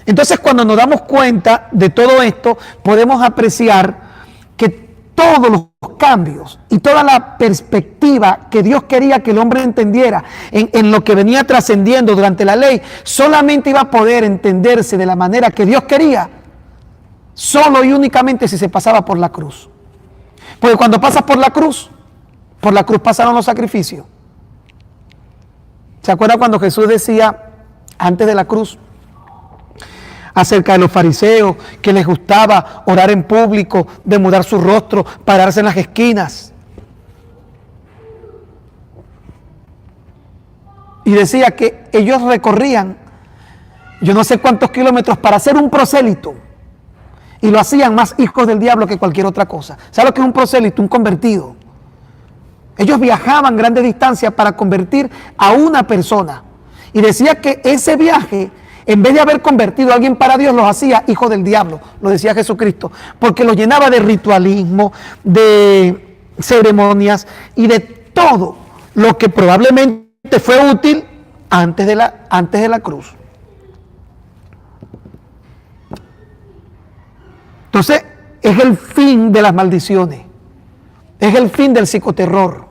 Entonces, cuando nos damos cuenta de todo esto, podemos apreciar que todos los cambios y toda la perspectiva que Dios quería que el hombre entendiera en lo que venía trascendiendo durante la ley, solamente iba a poder entenderse de la manera que Dios quería, solo y únicamente si se pasaba por la cruz. Porque cuando pasas por la cruz pasaron los sacrificios. ¿Se acuerda cuando Jesús decía antes de la cruz acerca de los fariseos, que les gustaba orar en público, demudar su rostro, pararse en las esquinas? Y decía que ellos recorrían yo no sé cuántos kilómetros para hacer un prosélito, y lo hacían más hijos del diablo que cualquier otra cosa. ¿Sabe lo que es un prosélito? Un convertido. Ellos viajaban grandes distancias para convertir a una persona, y decía que ese viaje, en vez de haber convertido a alguien para Dios, los hacía hijos del diablo, lo decía Jesucristo, porque los llenaba de ritualismo, de ceremonias y de todo lo que probablemente fue útil antes de la cruz. Entonces, es el fin de las maldiciones, es el fin del psicoterror.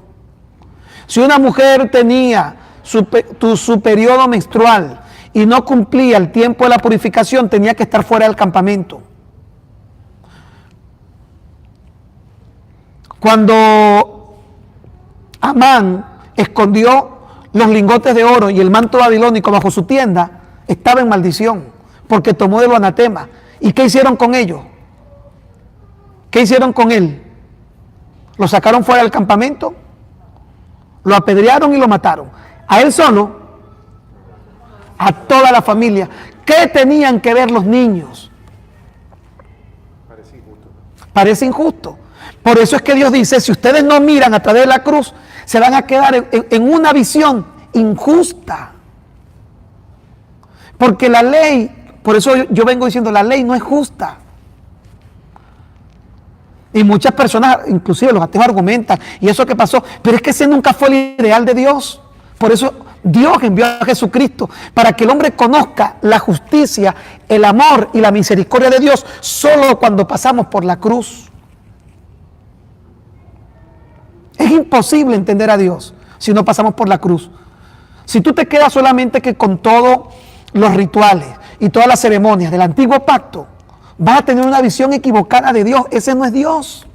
Si una mujer tenía su periodo menstrual y no cumplía el tiempo de la purificación, tenía que estar fuera del campamento. Cuando Amán escondió los lingotes de oro y el manto babilónico bajo su tienda, estaba en maldición, porque tomó de lo anatema. ¿Y qué hicieron con ellos? ¿Qué hicieron con él? Lo sacaron fuera del campamento, lo apedrearon y lo mataron. A él solo, a toda la familia. ¿Qué tenían que ver los niños? Parece injusto. Parece injusto. Por eso es que Dios dice, si ustedes no miran a través de la cruz, se van a quedar en una visión injusta. Porque la ley, por eso yo vengo diciendo, la ley no es justa. Y muchas personas, inclusive los ateos, argumentan, ¿y eso qué pasó? Pero es que ese nunca fue el ideal de Dios. Por eso Dios envió a Jesucristo, para que el hombre conozca la justicia, el amor y la misericordia de Dios solo cuando pasamos por la cruz. Es imposible entender a Dios si no pasamos por la cruz. Si tú te quedas solamente que con todos los rituales y todas las ceremonias del antiguo pacto, vas a tener una visión equivocada de Dios. Ese no es Dios.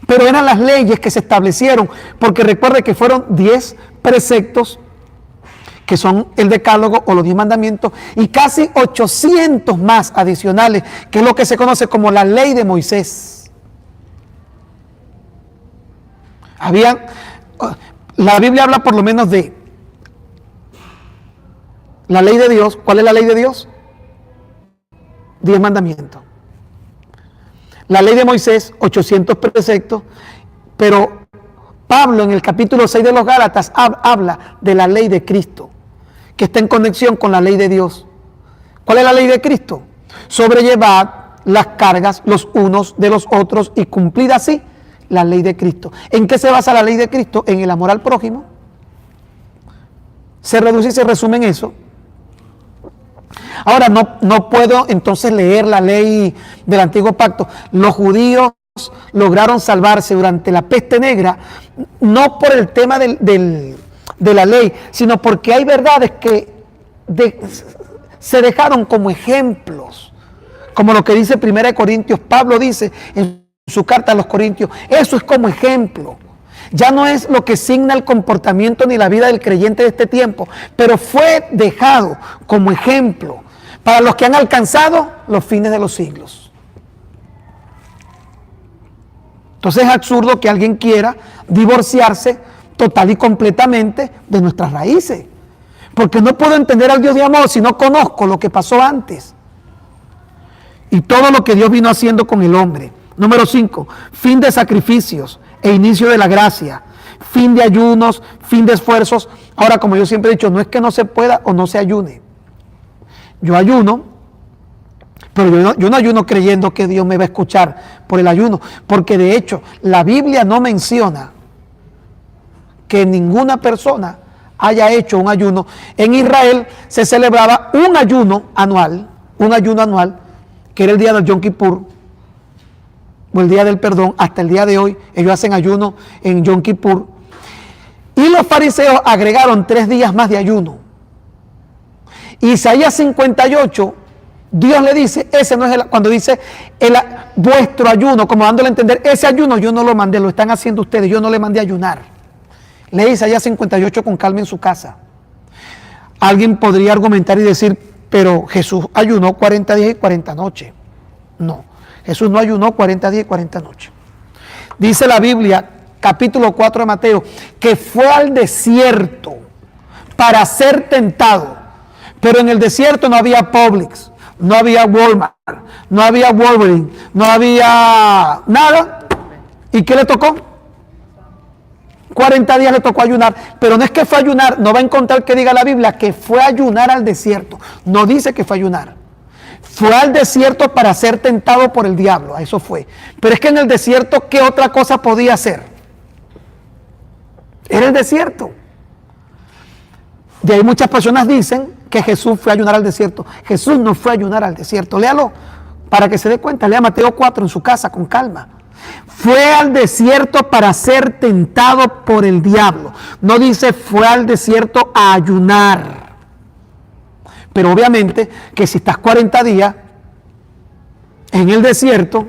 Pero eran las leyes que se establecieron, porque recuerde que fueron 10 preceptos, que son el decálogo o los 10 mandamientos, y casi 800 más adicionales, que es lo que se conoce como la ley de Moisés. La Biblia habla por lo menos de la ley de Dios. ¿Cuál es la ley de Dios? 10 mandamientos. La ley de Moisés, 800 preceptos, pero Pablo en el capítulo 6 de los Gálatas habla de la ley de Cristo, que está en conexión con la ley de Dios. ¿Cuál es la ley de Cristo? Sobrellevad las cargas los unos de los otros y cumplid así la ley de Cristo. ¿En qué se basa la ley de Cristo? En el amor al prójimo. Se reduce y se resume en eso. Ahora, no puedo entonces leer la ley del antiguo pacto. Los judíos lograron salvarse durante la peste negra, no por el tema de la ley, sino porque hay verdades que se dejaron como ejemplos, como lo que dice 1 Corintios. Pablo dice en su carta a los Corintios, eso es como ejemplo. Ya no es lo que signa el comportamiento ni la vida del creyente de este tiempo, pero fue dejado como ejemplo para los que han alcanzado los fines de los siglos. Entonces es absurdo que alguien quiera divorciarse total y completamente de nuestras raíces, porque no puedo entender al Dios de amor si no conozco lo que pasó antes y todo lo que Dios vino haciendo con el hombre. Número 5, fin de sacrificios e inicio de la gracia, fin de ayunos, fin de esfuerzos. Ahora, como yo siempre he dicho, no es que no se pueda o no se ayune. yo ayuno, pero yo no ayuno creyendo que Dios me va a escuchar por el ayuno, porque de hecho la Biblia no menciona que ninguna persona haya hecho un ayuno. En Israel se celebraba un ayuno anual, que era el día del Yom Kippur, o el día del perdón. Hasta el día de hoy ellos hacen ayuno en Yom Kippur. Y los fariseos agregaron 3 días más de ayuno. Isaías 58, Dios le dice, ese no es cuando dice vuestro ayuno, como dándole a entender, ese ayuno yo no lo mandé, lo están haciendo ustedes, yo no le mandé a ayunar. Lee Isaías 58 con calma en su casa. Alguien podría argumentar y decir, pero Jesús ayunó 40 días y 40 noches. No, Jesús no ayunó 40 días y 40 noches. Dice la Biblia, capítulo 4 de Mateo, que fue al desierto para ser tentado. Pero en el desierto no había Publix, no había Walmart, no había Wolverine, no había nada. ¿Y qué le tocó? 40 días le tocó ayunar, pero no es que fue a ayunar, no va a encontrar que diga la Biblia que fue a ayunar al desierto, no dice que fue a ayunar, fue al desierto para ser tentado por el diablo, a eso fue. Pero es que en el desierto, ¿qué otra cosa podía hacer? Era el desierto. De ahí muchas personas dicen que Jesús fue a ayunar al desierto. Jesús no fue a ayunar al desierto, léalo para que se dé cuenta, lea Mateo 4 en su casa con calma. Fue al desierto para ser tentado por el diablo. No dice fue al desierto a ayunar. Pero obviamente que si estás 40 días en el desierto,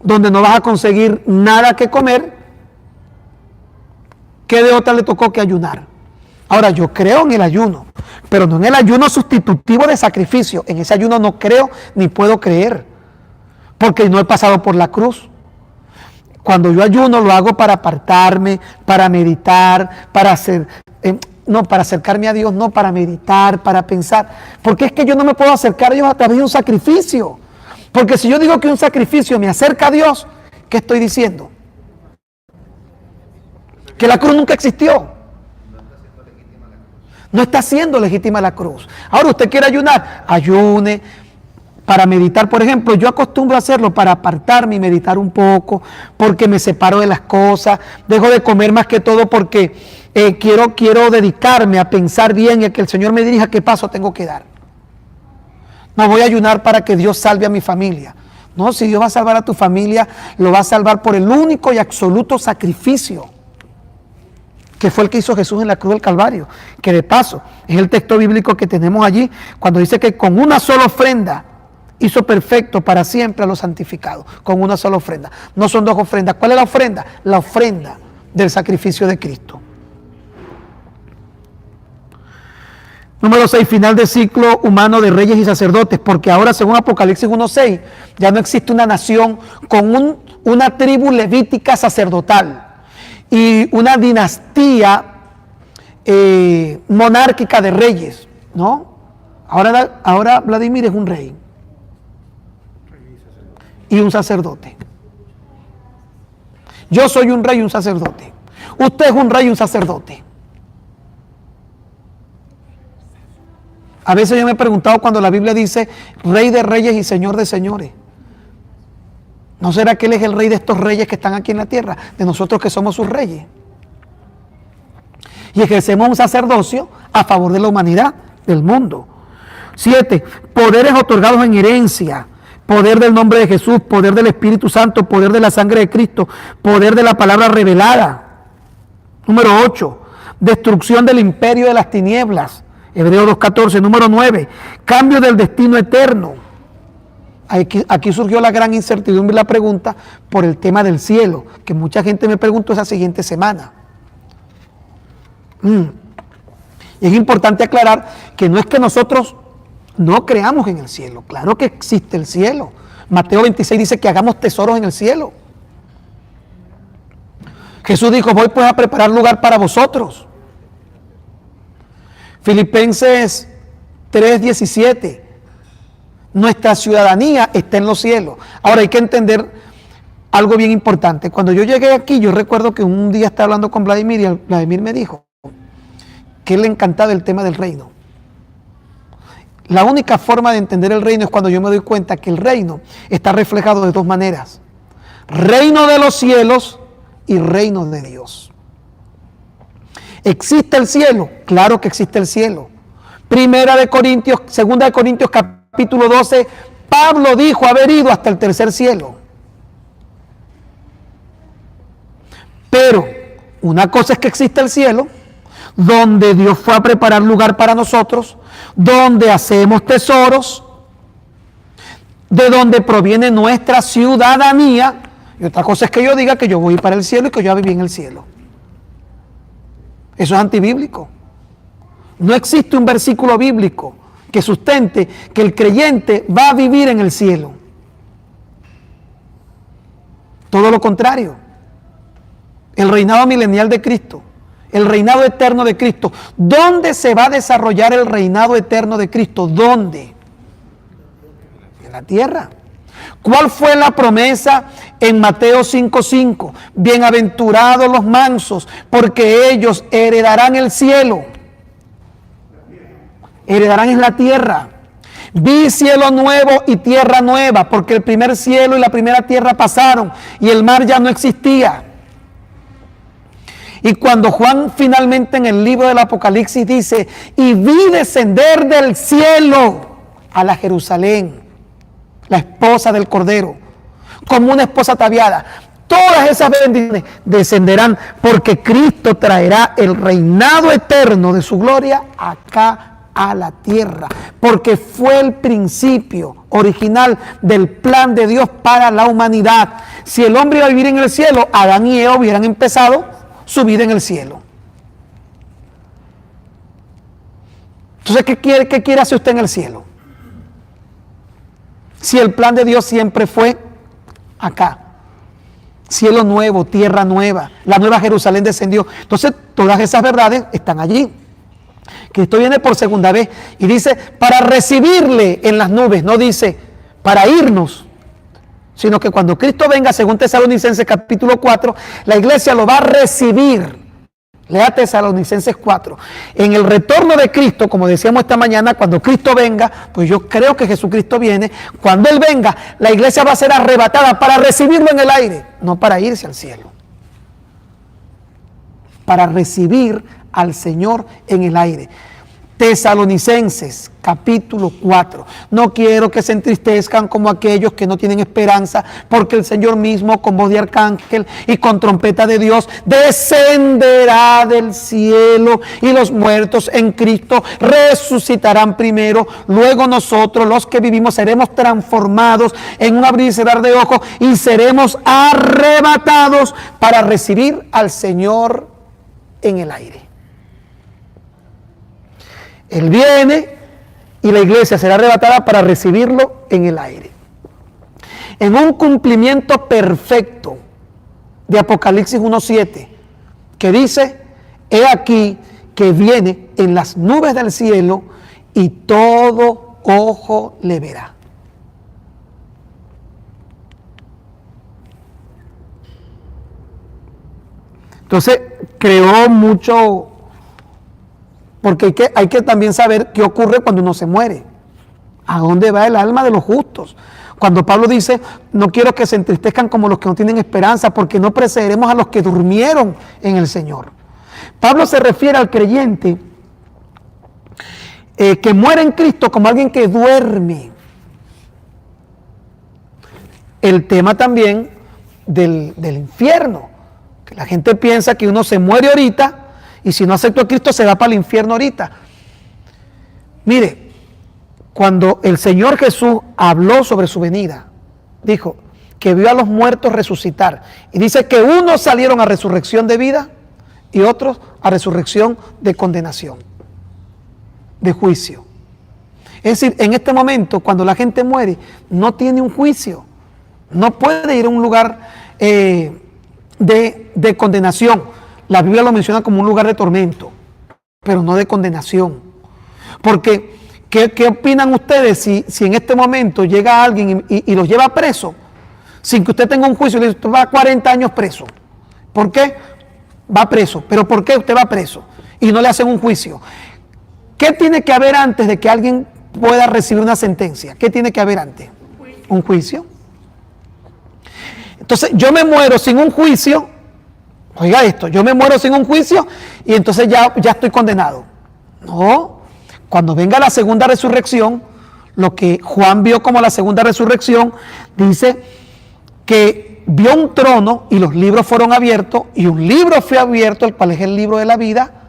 donde no vas a conseguir nada que comer, ¿qué de otra le tocó que ayunar? Ahora, yo creo en el ayuno, pero no en el ayuno sustitutivo de sacrificio. En ese ayuno no creo ni puedo creer, porque no he pasado por la cruz. Cuando yo ayuno lo hago para apartarme, para meditar, para hacer, no para acercarme a Dios, no para meditar, para pensar. Porque es que yo no me puedo acercar a Dios a través de un sacrificio. Porque si yo digo que un sacrificio me acerca a Dios, ¿qué estoy diciendo? Que la cruz nunca existió. No está siendo legítima la cruz. Ahora usted quiere ayunar, ayune. Para meditar, por ejemplo, yo acostumbro a hacerlo para apartarme y meditar un poco, porque me separo de las cosas, dejo de comer más que todo porque quiero dedicarme a pensar bien y a que el Señor me dirija qué paso tengo que dar. No voy a ayunar para que Dios salve a mi familia. No, si Dios va a salvar a tu familia, lo va a salvar por el único y absoluto sacrificio, que fue el que hizo Jesús en la cruz del Calvario, que de paso es el texto bíblico que tenemos allí, cuando dice que con una sola ofrenda hizo perfecto para siempre a los santificados, con una sola ofrenda. No son 2 ofrendas. ¿Cuál es la ofrenda? La ofrenda del sacrificio de Cristo. Número 6, final del ciclo humano de reyes y sacerdotes, porque ahora, según Apocalipsis 1:6, ya no existe una nación con una tribu levítica sacerdotal y una dinastía monárquica de reyes, ¿no? Ahora Vladimir es un rey y un sacerdote. Yo soy un rey y un sacerdote. Usted es un rey y un sacerdote. A veces yo me he preguntado cuando la Biblia dice Rey de reyes y Señor de señores. ¿No será que Él es el rey de estos reyes que están aquí en la tierra? De nosotros que somos sus reyes. Y ejercemos un sacerdocio a favor de la humanidad, del mundo. 7. Poderes otorgados en herencia. Poder del nombre de Jesús, poder del Espíritu Santo, poder de la sangre de Cristo, poder de la palabra revelada. Número 8. Destrucción del imperio de las tinieblas. Hebreos 2:14. Número 9. Cambio del destino eterno. Aquí surgió la gran incertidumbre y la pregunta por el tema del cielo, que mucha gente me preguntó esa siguiente semana. Y es importante aclarar que no es que nosotros no creamos en el cielo. Claro que existe el cielo. Mateo 26 dice que hagamos tesoros en el cielo. Jesús dijo, voy pues a preparar lugar para vosotros. Filipenses 3:17. Nuestra ciudadanía está en los cielos. Ahora hay que entender algo bien importante. Cuando yo llegué aquí, yo recuerdo que un día estaba hablando con Vladimir y Vladimir me dijo que él le encantaba el tema del reino. La única forma de entender el reino es cuando yo me doy cuenta que el reino está reflejado de dos maneras. Reino de los cielos y reino de Dios. ¿Existe el cielo? Claro que existe el cielo. Segunda de Corintios capítulo 12, Pablo dijo haber ido hasta el tercer cielo. Pero una cosa es que existe el cielo, donde Dios fue a preparar lugar para nosotros, donde hacemos tesoros, de donde proviene nuestra ciudadanía. Y otra cosa es que yo diga que yo voy para el cielo y que yo ya viví en el cielo. Eso es antibíblico. No existe un versículo bíblico que sustente que el creyente va a vivir en el cielo. Todo lo contrario. El reinado milenial de Cristo, el reinado eterno de Cristo. ¿Dónde se va a desarrollar el reinado eterno de Cristo? ¿Dónde? En la tierra. ¿Cuál fue la promesa en Mateo 5:5? Bienaventurados los mansos, porque ellos heredarán el cielo. Heredarán en la tierra. Vi cielo nuevo y tierra nueva, porque el primer cielo y la primera tierra pasaron y el mar ya no existía. Y cuando Juan finalmente en el libro del Apocalipsis dice, y vi descender del cielo a la Jerusalén, la esposa del Cordero, como una esposa ataviada. Todas esas bendiciones descenderán porque Cristo traerá el reinado eterno de su gloria acá a la tierra, porque fue el principio original del plan de Dios para la humanidad. Si el hombre iba a vivir en el cielo, Adán y Eva hubieran empezado su vida en el cielo. Entonces, ¿qué quiere hacer usted en el cielo? Si el plan de Dios siempre fue acá. Cielo nuevo, tierra nueva, la nueva Jerusalén descendió. Entonces, todas esas verdades están allí. Cristo viene por segunda vez y dice, para recibirle en las nubes, no dice para irnos, sino que cuando Cristo venga, según Tesalonicenses capítulo 4, la iglesia lo va a recibir. Lea Tesalonicenses 4. En el retorno de Cristo, como decíamos esta mañana, cuando Cristo venga, pues yo creo que Jesucristo viene, cuando Él venga, la iglesia va a ser arrebatada para recibirlo en el aire, no para irse al cielo. Para recibir al Señor en el aire. Tesalonicenses capítulo 4. No quiero que se entristezcan como aquellos que no tienen esperanza, porque el Señor mismo con voz de arcángel y con trompeta de Dios descenderá del cielo, y los muertos en Cristo resucitarán primero. Luego nosotros, los que vivimos, seremos transformados en un abrir y cerrar de ojos y seremos arrebatados para recibir al Señor en el aire. Él viene y la iglesia será arrebatada para recibirlo en el aire. En un cumplimiento perfecto de Apocalipsis 1:7, que dice, he aquí que viene en las nubes del cielo y todo ojo le verá. Entonces, creó mucho. Porque hay que también saber qué ocurre cuando uno se muere. ¿A dónde va el alma de los justos? Cuando Pablo dice, no quiero que se entristezcan como los que no tienen esperanza, porque no precederemos a los que durmieron en el Señor. Pablo se refiere al creyente que muere en Cristo como alguien que duerme. El tema también del infierno. Que la gente piensa que uno se muere ahorita, y si no aceptó a Cristo se va para el infierno ahorita. Mire, cuando el Señor Jesús habló sobre su venida, dijo que vio a los muertos resucitar. Y dice que unos salieron a resurrección de vida y otros a resurrección de condenación, de juicio. Es decir, en este momento, cuando la gente muere, no tiene un juicio. No puede ir a un lugar de condenación. La Biblia lo menciona como un lugar de tormento, pero no de condenación. Porque, ¿qué opinan ustedes si en este momento llega alguien y los lleva preso, sin que usted tenga un juicio y le dice, usted va a 40 años preso? ¿Por qué? Va preso. ¿Pero por qué usted va preso? Y no le hacen un juicio. ¿Qué tiene que haber antes de que alguien pueda recibir una sentencia, ¿qué tiene que haber antes? Un juicio. Entonces yo me muero sin un juicio, oiga esto, yo me muero sin un juicio y entonces ya estoy condenado. No, cuando venga la segunda resurrección, lo que Juan vio como la segunda resurrección, dice que vio un trono y los libros fueron abiertos y un libro fue abierto, el cual es el libro de la vida,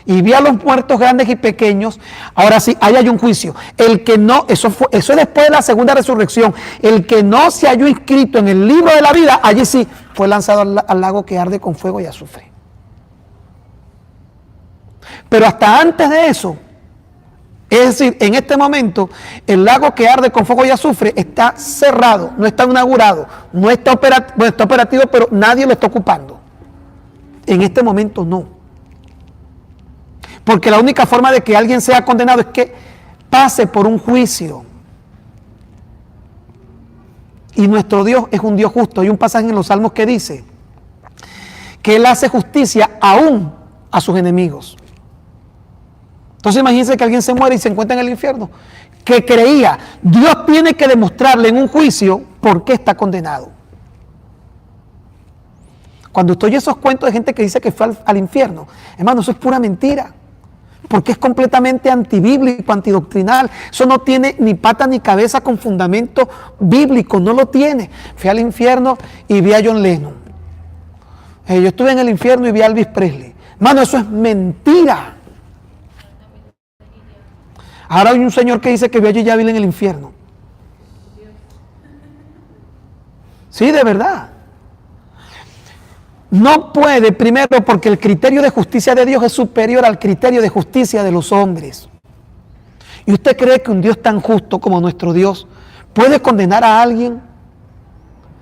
y vi a los muertos grandes y pequeños. Ahora sí, ahí hay un juicio. El que no, eso es después de la segunda resurrección, el que no se halló inscrito en el libro de la vida, allí sí fue lanzado al lago que arde con fuego y azufre. Pero hasta antes de eso, es decir, en este momento, el lago que arde con fuego y azufre está cerrado, no está inaugurado, no está operativo, pero nadie lo está ocupando. En este momento no. Porque la única forma de que alguien sea condenado es que pase por un juicio. Y nuestro Dios es un Dios justo. Hay un pasaje en los Salmos que dice que Él hace justicia aún a sus enemigos. Entonces imagínense que alguien se muere y se encuentra en el infierno, que creía, Dios tiene que demostrarle en un juicio por qué está condenado. Cuando usted oye esos cuentos de gente que dice que fue al infierno, hermano, eso es pura mentira, porque es completamente antibíblico, antidoctrinal. Eso no tiene ni pata ni cabeza con fundamento bíblico, no lo tiene. Fui al infierno y vi a John Lennon. Yo estuve en el infierno y vi a Elvis Presley. Hermano, eso es mentira. Ahora hay un señor que dice que vio a J. Avila en el infierno. Sí, de verdad. No puede, primero, porque el criterio de justicia de Dios es superior al criterio de justicia de los hombres. ¿Y usted cree que un Dios tan justo como nuestro Dios puede condenar a alguien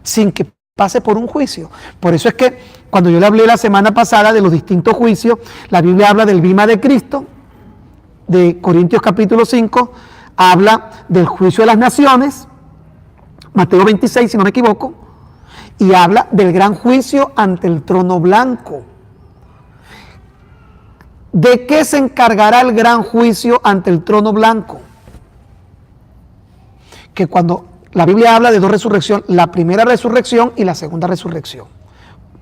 sin que pase por un juicio? Por eso es que cuando yo le hablé la semana pasada de los distintos juicios, la Biblia habla del bima de Cristo, de Corintios capítulo 5, habla del juicio de las naciones, Mateo 26, si no me equivoco, y habla del gran juicio ante el trono blanco. ¿De qué se encargará el gran juicio ante el trono blanco? Que cuando la Biblia habla de dos resurrecciones, la primera resurrección y la segunda resurrección.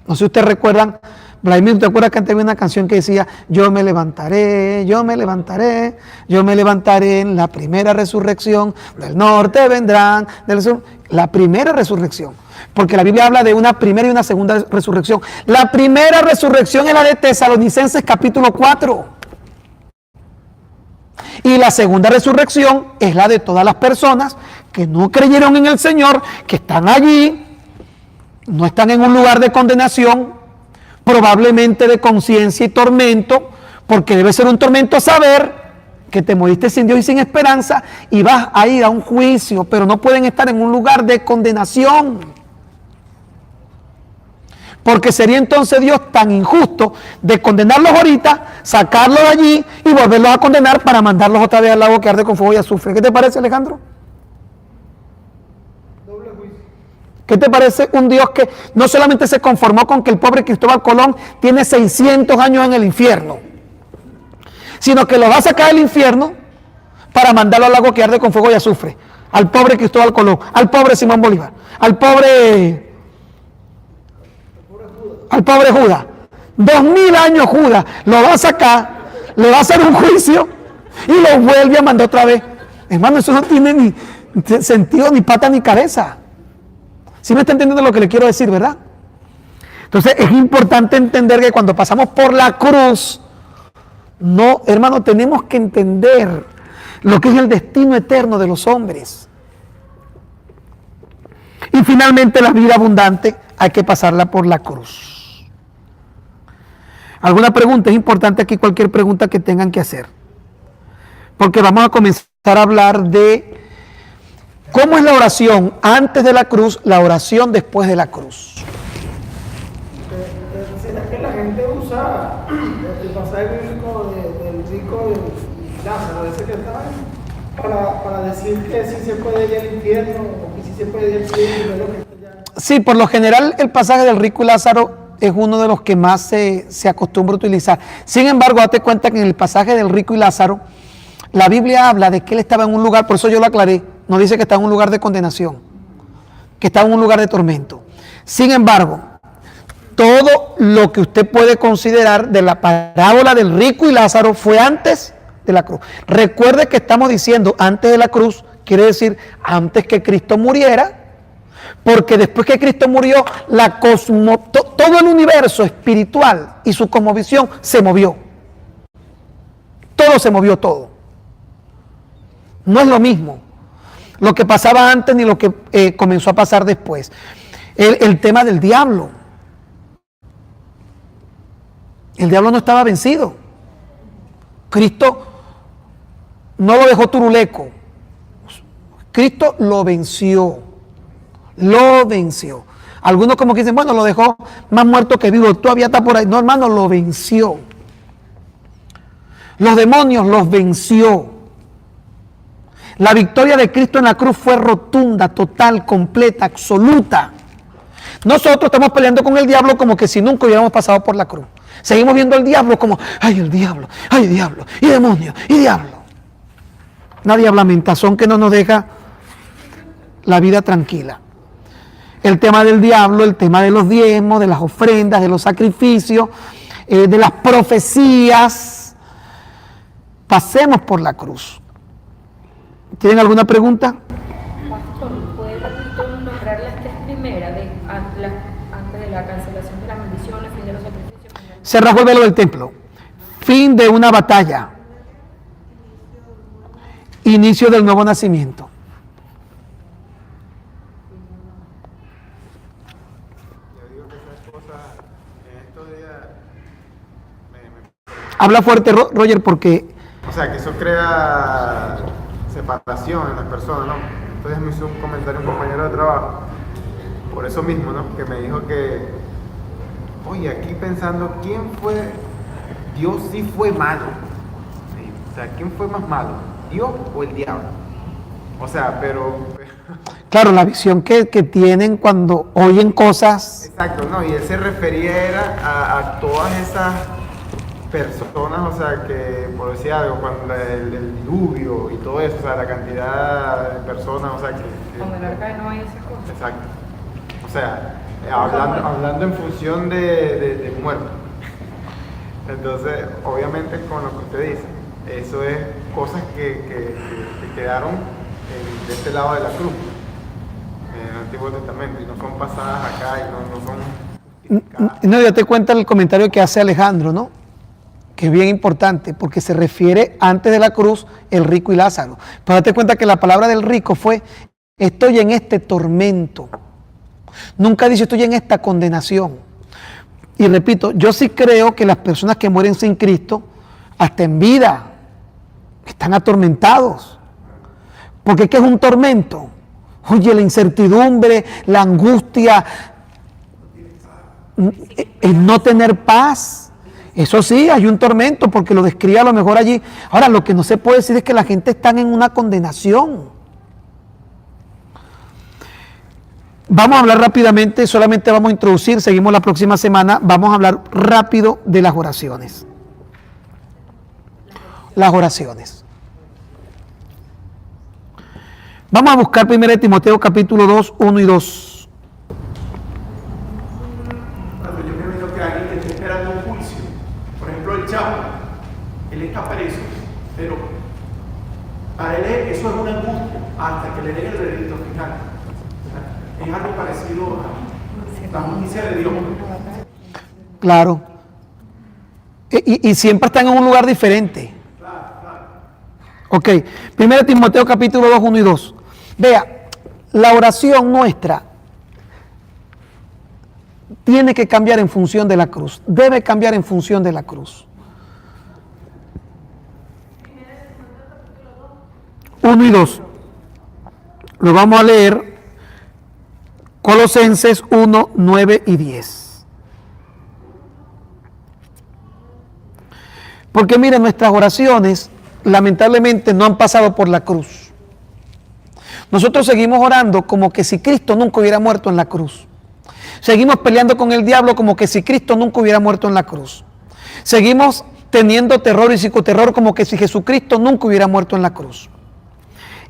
No sé si ustedes recuerdan, Vladimir, ¿te acuerdas que antes había una canción que decía, yo me levantaré, yo me levantaré, yo me levantaré en la primera resurrección, del norte vendrán, del sur, la primera resurrección? Porque la Biblia habla de una primera y una segunda resurrección. La primera resurrección es la de Tesalonicenses capítulo 4. Y la segunda resurrección es la de todas las personas que no creyeron en el Señor, que están allí, no están en un lugar de condenación, probablemente de conciencia y tormento, porque debe ser un tormento saber que te moriste sin Dios y sin esperanza y vas a ir a un juicio, pero no pueden estar en un lugar de condenación. Porque sería entonces Dios tan injusto de condenarlos ahorita, sacarlos de allí y volverlos a condenar para mandarlos otra vez al lago que arde con fuego y azufre. ¿Qué te parece, Alejandro? ¿Qué te parece un Dios que no solamente se conformó con que el pobre Cristóbal Colón tiene 600 años en el infierno, sino que lo va a sacar del infierno para mandarlo al lago que arde con fuego y azufre? Al pobre Cristóbal Colón, al pobre Simón Bolívar, al pobre Judas. 2000 años Judas, lo va a sacar, le va a hacer un juicio y lo vuelve a mandar otra vez. Hermano, eso no tiene ni sentido, ni pata, ni cabeza. ¿Sí me está entendiendo lo que le quiero decir, verdad? Entonces es importante entender que cuando pasamos por la cruz, no, hermano, tenemos que entender lo que es el destino eterno de los hombres. Y finalmente la vida abundante hay que pasarla por la cruz. ¿Alguna pregunta? Es importante aquí cualquier pregunta que tengan que hacer. Porque vamos a comenzar a hablar de cómo es la oración antes de la cruz, la oración después de la cruz. ¿Será que la gente usa el pasaje bíblico del rico y Lázaro, ese que está ahí, para decir que sí se puede ir al infierno o que sí se puede ir al cielo y ver lo que está allá? Sí, por lo general el pasaje del rico y Lázaro es uno de los que más se acostumbra a utilizar. Sin embargo, date cuenta que en el pasaje del rico y Lázaro La Biblia habla de que él estaba en un lugar, por eso yo lo aclaré, no dice que estaba en un lugar de condenación, que estaba en un lugar de tormento. Sin embargo, todo lo que usted puede considerar de la parábola del rico y Lázaro fue antes de la cruz. Recuerde que estamos diciendo antes de la cruz, quiere decir antes que Cristo muriera, porque después que Cristo murió, todo el universo espiritual y su cosmovisión se movió. Todo se movió, todo. No es lo mismo lo que pasaba antes ni lo que comenzó a pasar después. El tema del diablo. El diablo no estaba vencido. Cristo no lo dejó turuleco. Cristo lo venció. Lo venció. Algunos como que dicen, bueno, lo dejó más muerto que vivo. Todavía está por ahí. No, hermano, lo venció. Los demonios los venció. La victoria de Cristo en la cruz fue rotunda, total, completa, absoluta. Nosotros estamos peleando con el diablo como que si nunca hubiéramos pasado por la cruz. Seguimos viendo al diablo como, ay, el diablo, y demonio, y diablo. Una diablamentazón que no nos deja la vida tranquila. El tema del diablo, el tema de los diezmos, de las ofrendas, de los sacrificios, de las profecías. Pasemos por la cruz. ¿Tienen alguna pregunta? Pastor, ¿puede Cristo nombrar las tres primeras antes de la cancelación de la maldición, el fin de los sacrificios? Se rasgó el velo del templo. Fin de una batalla. Inicio del nuevo nacimiento. Yo digo que esas cosas en estos días Habla fuerte, Roger, porque o sea, que eso crea separación en las personas, ¿no? Entonces me hizo un comentario un compañero de trabajo, por eso mismo, ¿no? Que me dijo que, oye, aquí pensando, ¿quién fue? Dios sí fue malo. Sí, o sea, ¿quién fue más malo? ¿Dios o el diablo? O sea, pero claro, la visión que tienen cuando oyen cosas. exacto, ¿no? Y él se refería era a todas esas personas, o sea, que por decir algo, cuando el diluvio y todo eso, o sea, la cantidad de personas, o sea, Con el arca de Noé y esas cosas. exacto. O sea, hablando en función de muertos. Entonces, obviamente, con lo que usted dice, eso es cosas que quedaron de este lado de la cruz, en el Antiguo Testamento, y no son pasadas acá, y no son... No, ya te cuenta el comentario que hace Alejandro, ¿no? Que es bien importante, porque se refiere antes de la cruz el rico y Lázaro. Pero date cuenta que la palabra del rico fue, estoy en este tormento. Nunca dice estoy en esta condenación. Y repito, yo sí creo que las personas que mueren sin Cristo, hasta en vida, están atormentados. Porque ¿qué es un tormento? Oye, la incertidumbre, la angustia, el no tener paz. Eso sí, hay un tormento porque lo describe a lo mejor allí. Ahora, lo que no se puede decir es que la gente está en una condenación. Vamos a hablar rápidamente, solamente vamos a introducir, seguimos la próxima semana, vamos a hablar rápido de las oraciones. Las oraciones. Vamos a buscar 1 Timoteo capítulo 2, 1 y 2. Yo me imagino que alguien que está esperando un juicio, por ejemplo el Chapo, él está preso, pero para él eso es una angustia hasta que le den el veredicto final. O sea, es algo parecido a la justicia de Dios. Claro. Y siempre están en un lugar diferente. Ok, 1 Timoteo capítulo 2, 1 y 2. Vea, la oración nuestra tiene que cambiar en función de la cruz. Debe cambiar en función de la cruz. 1 y 2. Lo vamos a leer. Colosenses 1, 9 y 10. Porque miren, nuestras oraciones lamentablemente no han pasado por la cruz. Nosotros seguimos orando como que si Cristo nunca hubiera muerto en la cruz. Seguimos peleando con el diablo como que si Cristo nunca hubiera muerto en la cruz. Seguimos teniendo terror y psicoterror como que si Jesucristo nunca hubiera muerto en la cruz.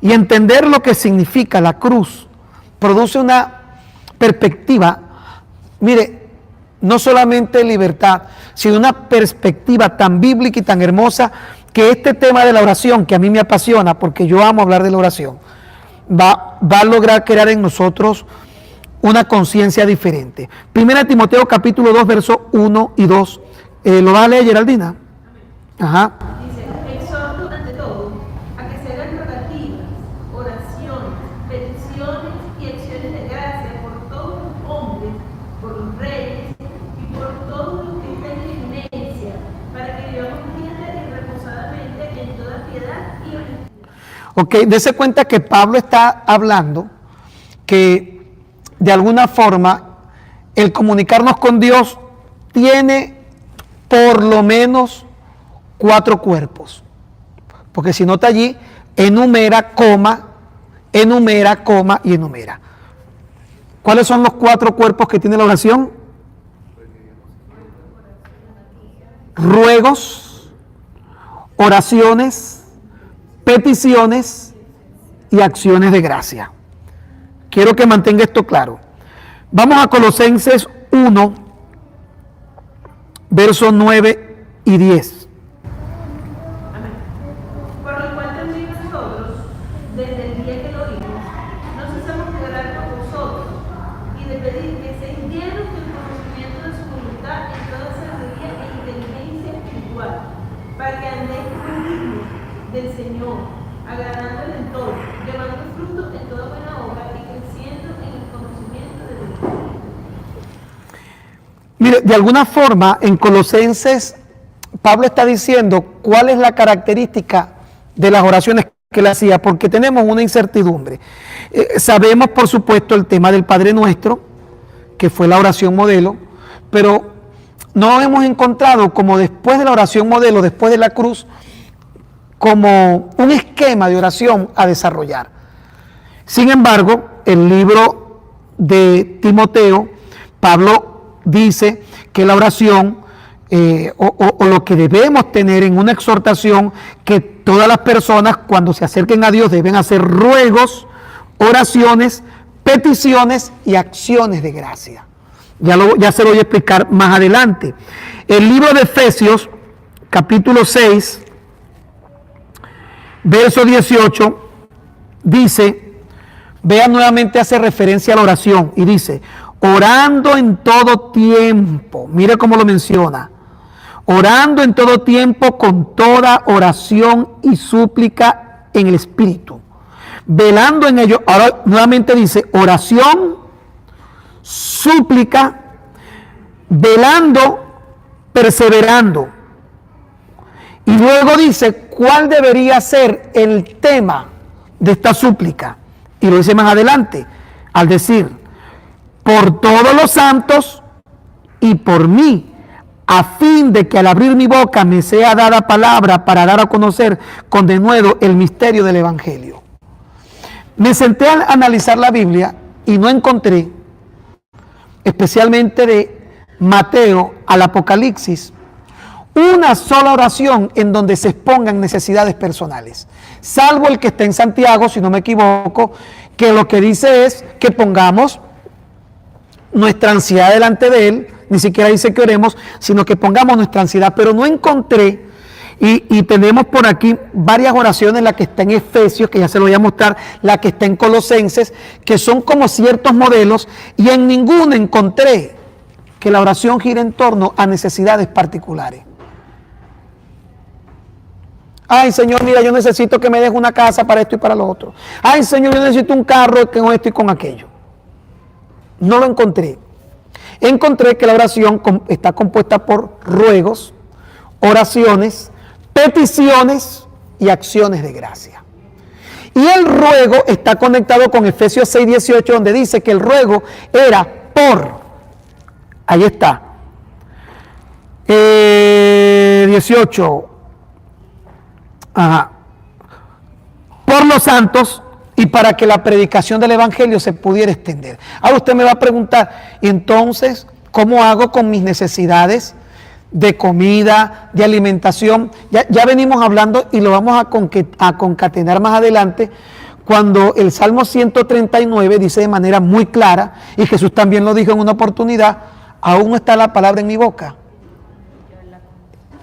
Y entender lo que significa la cruz produce una perspectiva, mire, no solamente libertad, sino una perspectiva tan bíblica y tan hermosa que este tema de la oración, que a mí me apasiona porque yo amo hablar de la oración, va a lograr crear en nosotros una conciencia diferente. Primera de Timoteo capítulo 2, versos 1 y 2. ¿Lo va a leer, Geraldina? Ajá. Dice, exhorto ante todo a que se hagan rogativas, oraciones, peticiones y acciones de gracia por todos los hombres, por los reyes y por todos los que están en eminencia, para que vivamos quieta y reposadamente en toda piedad y honestidad. Ok, dése cuenta que Pablo está hablando que de alguna forma el comunicarnos con Dios tiene por lo menos 4 cuerpos. Porque si nota allí, enumera, coma y enumera. ¿Cuáles son los 4 cuerpos que tiene la oración? Ruegos, oraciones, peticiones y acciones de gracia. Quiero que mantenga esto claro. Vamos a Colosenses 1, versos 9 y 10. Por lo cual también nosotros, desde el día que lo oímos, no cesamos de orar por vosotros y de pedir que seáis llenos del conocimiento de su voluntad en toda sabiduría e inteligencia espiritual, para que andéis dignos del Señor, agradándole en todo, llevando fruto en toda buena obra y creciendo en el conocimiento de Dios. Mire, de alguna forma en Colosenses Pablo está diciendo cuál es la característica de las oraciones que él hacía, porque tenemos una incertidumbre. Sabemos, por supuesto, el tema del Padre Nuestro, que fue la oración modelo, pero no hemos encontrado como después de la oración modelo, después de la cruz, como un esquema de oración a desarrollar. Sin embargo, el libro de Timoteo, Pablo dice que la oración o lo que debemos tener en una exhortación, que todas las personas cuando se acerquen a Dios deben hacer ruegos, oraciones, peticiones y acciones de gracia. Ya se lo voy a explicar más adelante. El libro de Efesios, capítulo 6, verso 18, dice, vean nuevamente, hace referencia a la oración y dice, orando en todo tiempo, mire cómo lo menciona, orando en todo tiempo con toda oración y súplica en el Espíritu, velando en ello. Ahora nuevamente dice oración, súplica, velando, perseverando. Y luego dice cuál debería ser el tema de esta súplica. Y lo dice más adelante, al decir, por todos los santos y por mí, a fin de que al abrir mi boca me sea dada palabra para dar a conocer con denuedo el misterio del Evangelio. Me senté a analizar la Biblia y no encontré, especialmente de Mateo al Apocalipsis, una sola oración en donde se expongan necesidades personales, salvo el que está en Santiago, si no me equivoco, que lo que dice es que pongamos nuestra ansiedad delante de Él. Ni siquiera dice que oremos, sino que pongamos nuestra ansiedad. Pero no encontré, y tenemos por aquí varias oraciones, la que está en Efesios, que ya se lo voy a mostrar, la que está en Colosenses, que son como ciertos modelos, y en ninguno encontré que la oración gire en torno a necesidades particulares. Ay, Señor, mira, yo necesito que me des una casa para esto y para lo otro. Ay, Señor, yo necesito un carro con esto y con aquello. No lo encontré. Encontré que la oración está compuesta por ruegos, oraciones, peticiones y acciones de gracia. Y el ruego está conectado con Efesios 6:18, donde dice que el ruego era por, ahí está, 18, por los santos y para que la predicación del Evangelio se pudiera extender. Ahora usted me va a preguntar, entonces, ¿cómo hago con mis necesidades de comida, de alimentación. Ya venimos hablando y lo vamos a concatenar más adelante, cuando el Salmo 139 dice de manera muy clara, y Jesús también lo dijo en una oportunidad, aún no está la palabra en mi boca.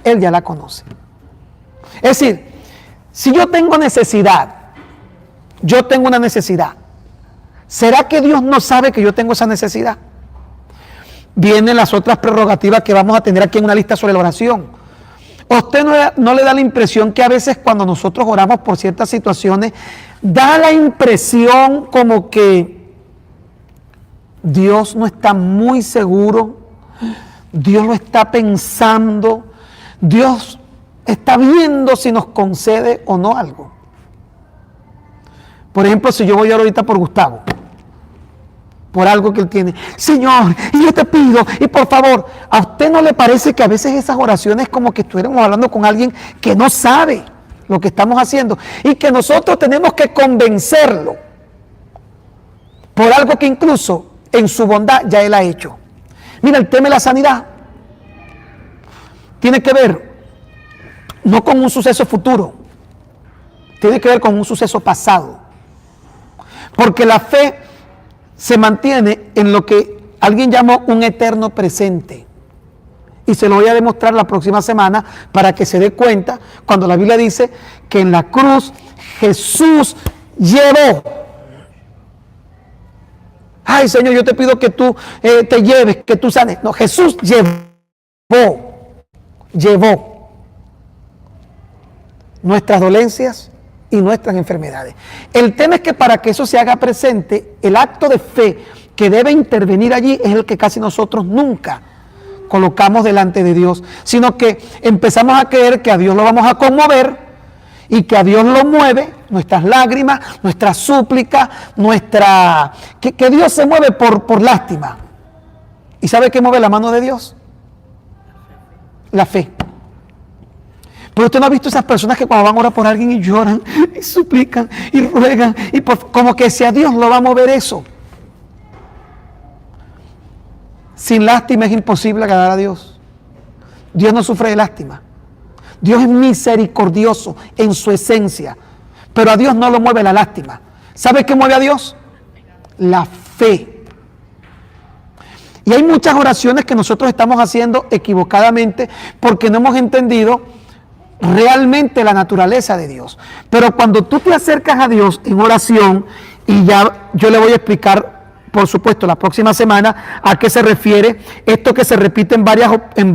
Él ya la conoce. Es decir, si yo tengo necesidad, yo tengo una necesidad, ¿será que Dios no sabe que yo tengo esa necesidad? Vienen las otras prerrogativas que vamos a tener aquí en una lista sobre la oración. ¿A usted no le da la impresión que a veces cuando nosotros oramos por ciertas situaciones, da la impresión como que Dios no está muy seguro, Dios lo está pensando, Dios está viendo si nos concede o no algo? Por ejemplo, si yo voy a orar ahorita por Gustavo, por algo que él tiene, Señor, y yo te pido, y por favor, ¿a usted no le parece que a veces esas oraciones como que estuviéramos hablando con alguien que no sabe lo que estamos haciendo y que nosotros tenemos que convencerlo por algo que incluso en su bondad ya él ha hecho? Mira, el tema de la sanidad tiene que ver no con un suceso futuro, tiene que ver con un suceso pasado, porque la fe se mantiene en lo que alguien llamó un eterno presente. Y se lo voy a demostrar la próxima semana para que se dé cuenta cuando la Biblia dice que en la cruz Jesús llevó. Ay, Señor, yo te pido que tú te lleves, que tú sanes. No, Jesús llevó nuestras dolencias y nuestras enfermedades. El tema es que para que eso se haga presente, el acto de fe que debe intervenir allí es el que casi nosotros nunca colocamos delante de Dios, sino que empezamos a creer que a Dios lo vamos a conmover y que a Dios lo mueve nuestras lágrimas, nuestra súplica, que Dios se mueve por lástima. ¿Y sabe qué mueve la mano de Dios? La fe. Pero usted no ha visto esas personas que cuando van a orar por alguien y lloran y suplican y ruegan y como que si a Dios lo va a mover eso. Sin lástima es imposible agradar a Dios. Dios no sufre de lástima. Dios es misericordioso en su esencia, pero a Dios no lo mueve la lástima. ¿Sabe qué mueve a Dios? La fe. Y hay muchas oraciones que nosotros estamos haciendo equivocadamente porque no hemos entendido realmente la naturaleza de Dios. Pero cuando tú te acercas a Dios en oración, y ya yo le voy a explicar, por supuesto, la próxima semana a qué se refiere esto que se repite en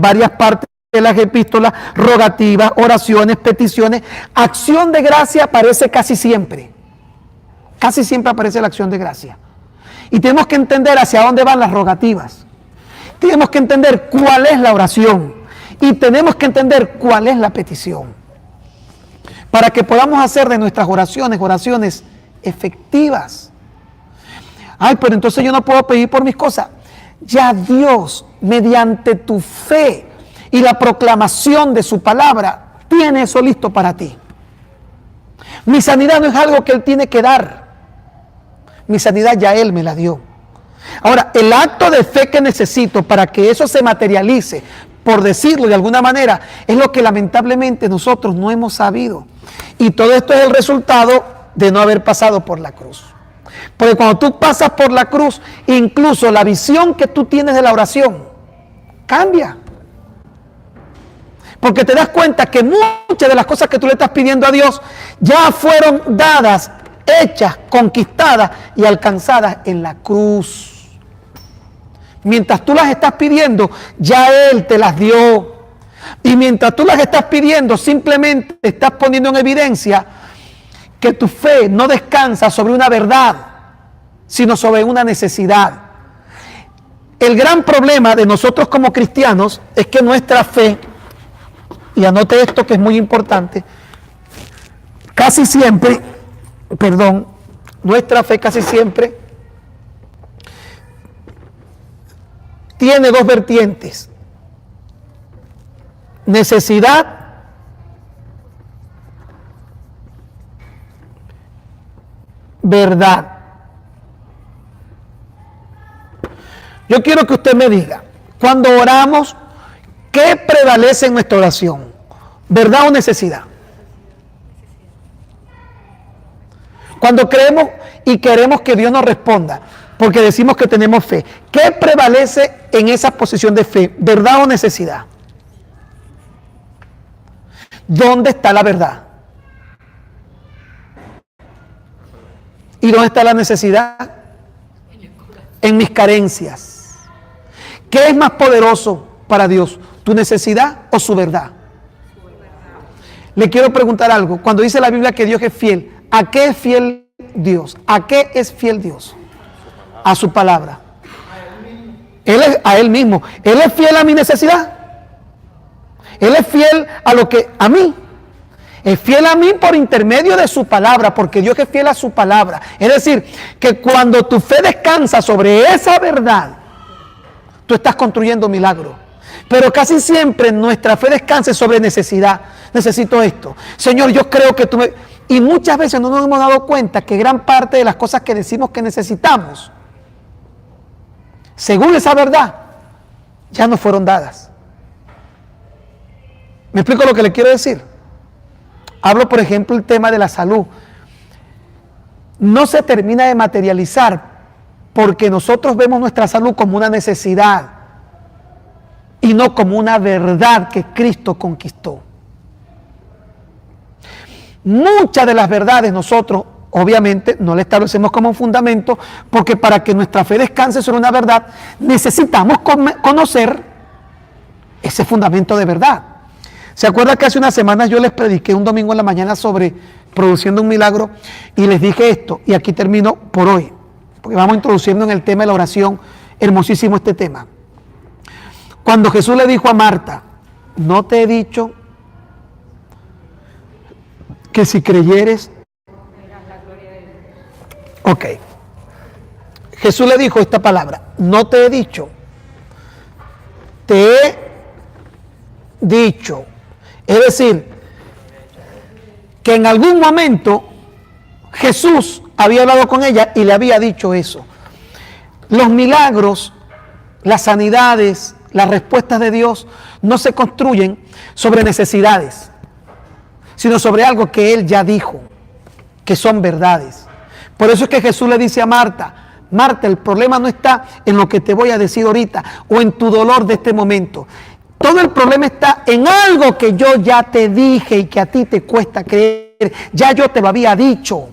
varias partes de las epístolas: rogativas, oraciones, peticiones. Acción de gracia aparece casi siempre aparece la acción de gracia, y tenemos que entender hacia dónde van las rogativas, tenemos que entender cuál es la oración y tenemos que entender cuál es la petición, para que podamos hacer de nuestras oraciones efectivas. Ay, pero entonces yo no puedo pedir por mis cosas. Ya Dios, mediante tu fe y la proclamación de su palabra, tiene eso listo para ti. Mi sanidad no es algo que Él tiene que dar. Mi sanidad ya Él me la dio. Ahora, el acto de fe que necesito para que eso se materialice, por decirlo de alguna manera, es lo que lamentablemente nosotros no hemos sabido. Y todo esto es el resultado de no haber pasado por la cruz. Porque cuando tú pasas por la cruz, incluso la visión que tú tienes de la oración cambia. Porque te das cuenta que muchas de las cosas que tú le estás pidiendo a Dios ya fueron dadas, hechas, conquistadas y alcanzadas en la cruz. Mientras tú las estás pidiendo, ya Él te las dio. Y mientras tú las estás pidiendo, simplemente estás poniendo en evidencia que tu fe no descansa sobre una verdad, sino sobre una necesidad. El gran problema de nosotros como cristianos es que nuestra fe, y anote esto que es muy importante, nuestra fe casi siempre tiene dos vertientes: necesidad verdad. Yo quiero que usted me diga, cuando oramos, ¿qué predomina? prevalece en nuestra oración? ¿Verdad o necesidad? Cuando creemos y queremos que Dios nos responda, porque decimos que tenemos fe, ¿qué prevalece en esa posición de fe? ¿Verdad o necesidad? ¿Dónde está la verdad? ¿Y dónde está la necesidad? En mis carencias. ¿Qué es más poderoso para Dios? ¿Tu necesidad o su verdad? Le quiero preguntar algo. Cuando dice la Biblia que Dios es fiel, ¿a qué es fiel Dios? ¿A qué es fiel Dios? A su palabra. Él es a Él mismo. Él es fiel a mi necesidad. Él es fiel a lo que a mí. Es fiel a mí por intermedio de su palabra, porque Dios es fiel a su palabra. Es decir, que cuando tu fe descansa sobre esa verdad, tú estás construyendo milagro. Pero casi siempre nuestra fe descansa sobre necesidad. Necesito esto. Señor, yo creo que tú me... Y muchas veces no nos hemos dado cuenta que gran parte de las cosas que decimos que necesitamos, según esa verdad, ya nos fueron dadas. ¿Me explico lo que le quiero decir? Hablo, por ejemplo, el tema de la salud. No se termina de materializar porque nosotros vemos nuestra salud como una necesidad y no como una verdad que Cristo conquistó. Muchas de las verdades nosotros, obviamente, no le establecemos como un fundamento, porque para que nuestra fe descanse sobre una verdad, necesitamos conocer ese fundamento de verdad. ¿Se acuerda que hace unas semanas yo les prediqué un domingo en la mañana sobre produciendo un milagro? Y les dije esto, y aquí termino por hoy, porque vamos introduciendo en el tema de la oración, hermosísimo este tema. Cuando Jesús le dijo a Marta, ¿no te he dicho que si creyeres? Ok. Jesús le dijo esta palabra, no te he dicho, te he dicho. Es decir, que en algún momento Jesús había hablado con ella y le había dicho eso. Los milagros, las sanidades, las respuestas de Dios no se construyen sobre necesidades, sino sobre algo que Él ya dijo, que son verdades. Por eso es que Jesús le dice a Marta, Marta, el problema no está en lo que te voy a decir ahorita o en tu dolor de este momento. Todo el problema está en algo que yo ya te dije y que a ti te cuesta creer. Ya yo te lo había dicho.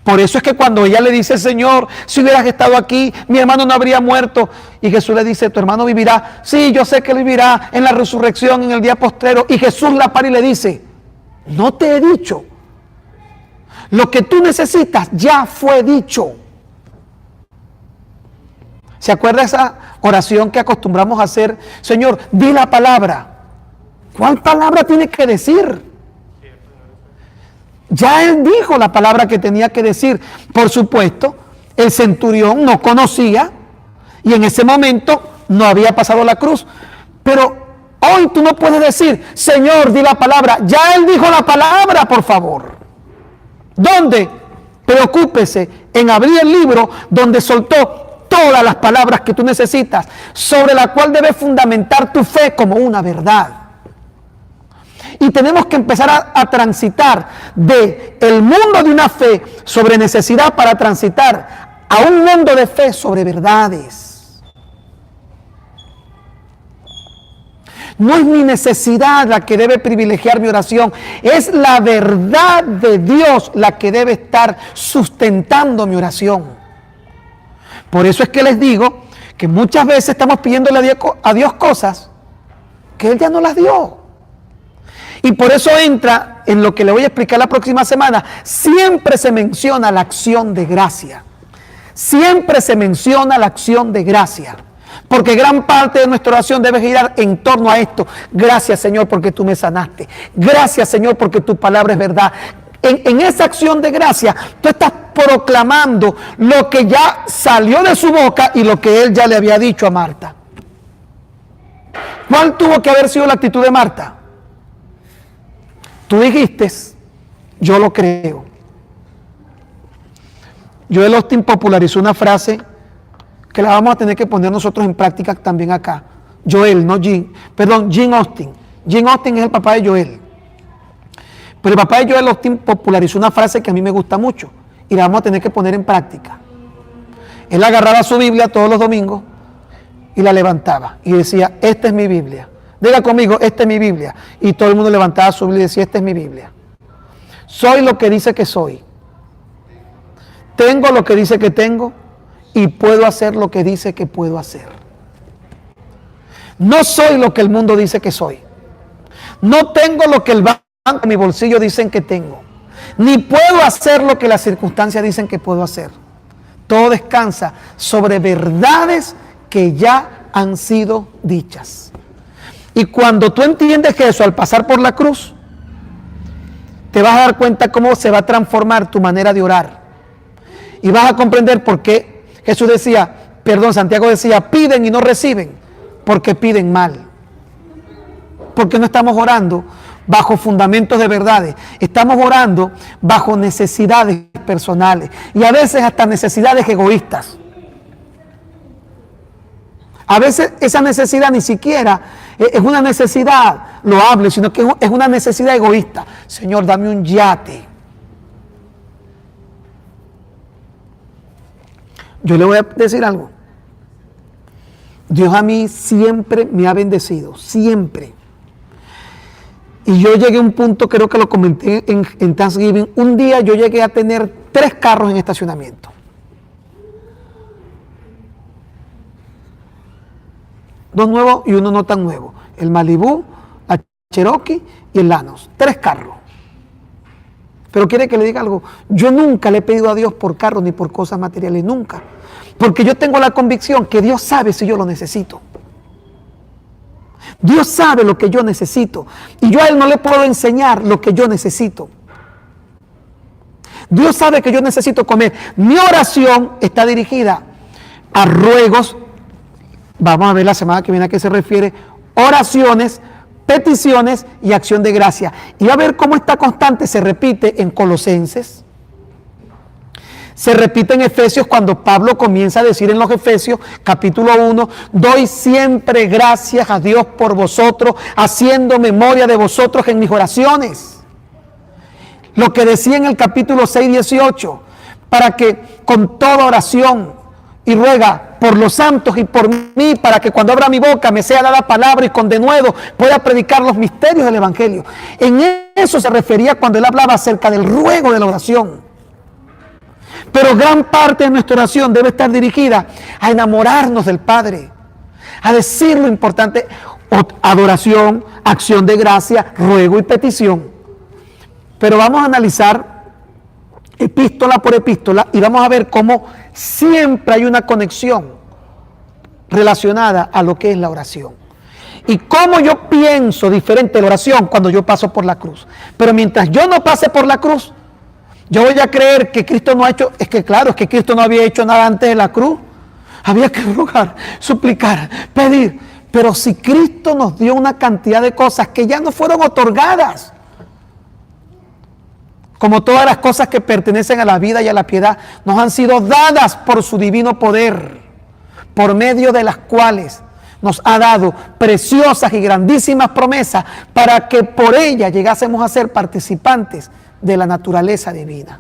Por eso es que cuando ella le dice, Señor, si hubieras estado aquí, mi hermano no habría muerto. Y Jesús le dice, tu hermano vivirá. Sí, yo sé que él vivirá en la resurrección, en el día postrero. Y Jesús la para y le dice, no te he dicho. Lo que tú necesitas ya fue dicho. ¿Se acuerda esa oración que acostumbramos a hacer? Señor, di la palabra. ¿Cuál palabra tiene que decir? Ya Él dijo la palabra que tenía que decir. Por supuesto, el centurión no conocía y en ese momento no había pasado la cruz. Pero hoy tú no puedes decir, Señor, di la palabra. Ya Él dijo la palabra, por favor. ¿Dónde? Preocúpese en abrir el libro donde soltó todas las palabras que tú necesitas, sobre la cual debes fundamentar tu fe como una verdad. Y tenemos que empezar a transitar del mundo de una fe sobre necesidad para transitar a un mundo de fe sobre verdades. No es mi necesidad la que debe privilegiar mi oración, es la verdad de Dios la que debe estar sustentando mi oración. Por eso es que les digo que muchas veces estamos pidiéndole a Dios cosas que Él ya no las dio. Y por eso entra en lo que le voy a explicar la próxima semana. Siempre se menciona la acción de gracia. Siempre se menciona la acción de gracia. Porque gran parte de nuestra oración debe girar en torno a esto. Gracias, Señor, porque tú me sanaste. Gracias, Señor, porque tu palabra es verdad. En esa acción de gracia, tú estás proclamando lo que ya salió de su boca y lo que Él ya le había dicho a Marta. ¿Cuál tuvo que haber sido la actitud de Marta? Tú dijiste, yo lo creo. Joel Austin popularizó una frase que la vamos a tener que poner nosotros en práctica también acá. Joel, no Jim, perdón, Jim Austin. Jim Austin es el papá de Joel. Pero el papá de Joel Austin popularizó una frase que a mí me gusta mucho y la vamos a tener que poner en práctica. Él agarraba su Biblia todos los domingos y la levantaba y decía, esta es mi Biblia. Diga conmigo, esta es mi Biblia. Y todo el mundo levantaba su Biblia y decía, esta es mi Biblia. Soy lo que dice que soy. Tengo lo que dice que tengo y puedo hacer lo que dice que puedo hacer. No soy lo que el mundo dice que soy. No tengo lo que el banco en mi bolsillo dicen que tengo. Ni puedo hacer lo que las circunstancias dicen que puedo hacer. Todo descansa sobre verdades que ya han sido dichas. Y cuando tú entiendes que eso, al pasar por la cruz, te vas a dar cuenta cómo se va a transformar tu manera de orar. Y vas a comprender por qué Jesús decía, perdón, Santiago decía, piden y no reciben, porque piden mal. Porque no estamos orando bajo fundamentos de verdades, estamos orando bajo necesidades personales y a veces hasta necesidades egoístas. A veces esa necesidad ni siquiera es una necesidad loable, sino que es una necesidad egoísta. Señor, dame un yate. Yo le voy a decir algo. Dios a mí siempre me ha bendecido, siempre. Y yo llegué a un punto, creo que lo comenté en Thanksgiving, un día yo llegué a tener 3 carros en estacionamiento. Dos nuevos y uno no tan nuevo. El Malibu, la Cherokee y el Lanos. 3 carros. Pero quiere que le diga algo. Yo nunca le he pedido a Dios por carros ni por cosas materiales, nunca. Porque yo tengo la convicción que Dios sabe si yo lo necesito. Dios sabe lo que yo necesito. Y yo a Él no le puedo enseñar lo que yo necesito. Dios sabe que yo necesito comer. Mi oración está dirigida a ruegos. Vamos a ver la semana que viene a qué se refiere. Oraciones, peticiones y acción de gracia. Y va a ver cómo esta constante se repite en Colosenses. Se repite en Efesios cuando Pablo comienza a decir en los Efesios, capítulo 1, doy siempre gracias a Dios por vosotros, haciendo memoria de vosotros en mis oraciones. Lo que decía en el capítulo 6, 18, para que con toda oración y ruega por los santos y por mí, para que cuando abra mi boca me sea dada palabra y con denuedo pueda predicar los misterios del Evangelio. En eso se refería cuando él hablaba acerca del ruego de la oración. Pero gran parte de nuestra oración debe estar dirigida a enamorarnos del Padre, a decir lo importante, adoración, acción de gracia, ruego y petición. Pero vamos a analizar epístola por epístola y vamos a ver cómo siempre hay una conexión relacionada a lo que es la oración. Y cómo yo pienso diferente de la oración cuando yo paso por la cruz. Pero mientras yo no pase por la cruz, yo voy a creer que Cristo no ha hecho, es que Cristo no había hecho nada antes de la cruz. Había que rogar, suplicar, pedir. Pero si Cristo nos dio una cantidad de cosas que ya no fueron otorgadas, como todas las cosas que pertenecen a la vida y a la piedad, nos han sido dadas por su divino poder, por medio de las cuales nos ha dado preciosas y grandísimas promesas para que por ellas llegásemos a ser participantes de la naturaleza divina.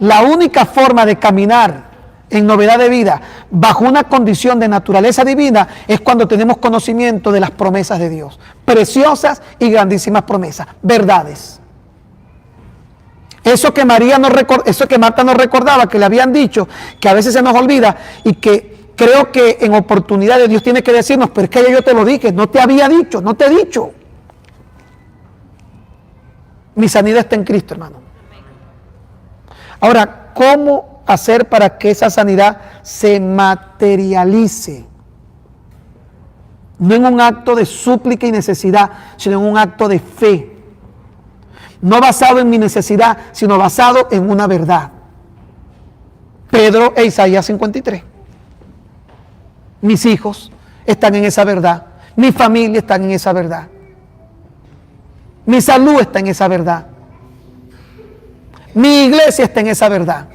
La única forma de caminar en novedad de vida bajo una condición de naturaleza divina es cuando tenemos conocimiento de las promesas de Dios, preciosas y grandísimas promesas, verdades. Eso que Marta no recordaba, que le habían dicho, que a veces se nos olvida y que creo que en oportunidades Dios tiene que decirnos, pero es que yo te lo dije, no te había dicho, no te he dicho. Mi sanidad está en Cristo, hermano. Ahora, ¿cómo hacer para que esa sanidad se materialice? No en un acto de súplica y necesidad, sino en un acto de fe. No basado en mi necesidad, sino basado en una verdad. Pedro e Isaías 53. Mis hijos están en esa verdad. Mi familia está en esa verdad. Mi salud está en esa verdad. Mi iglesia está en esa verdad.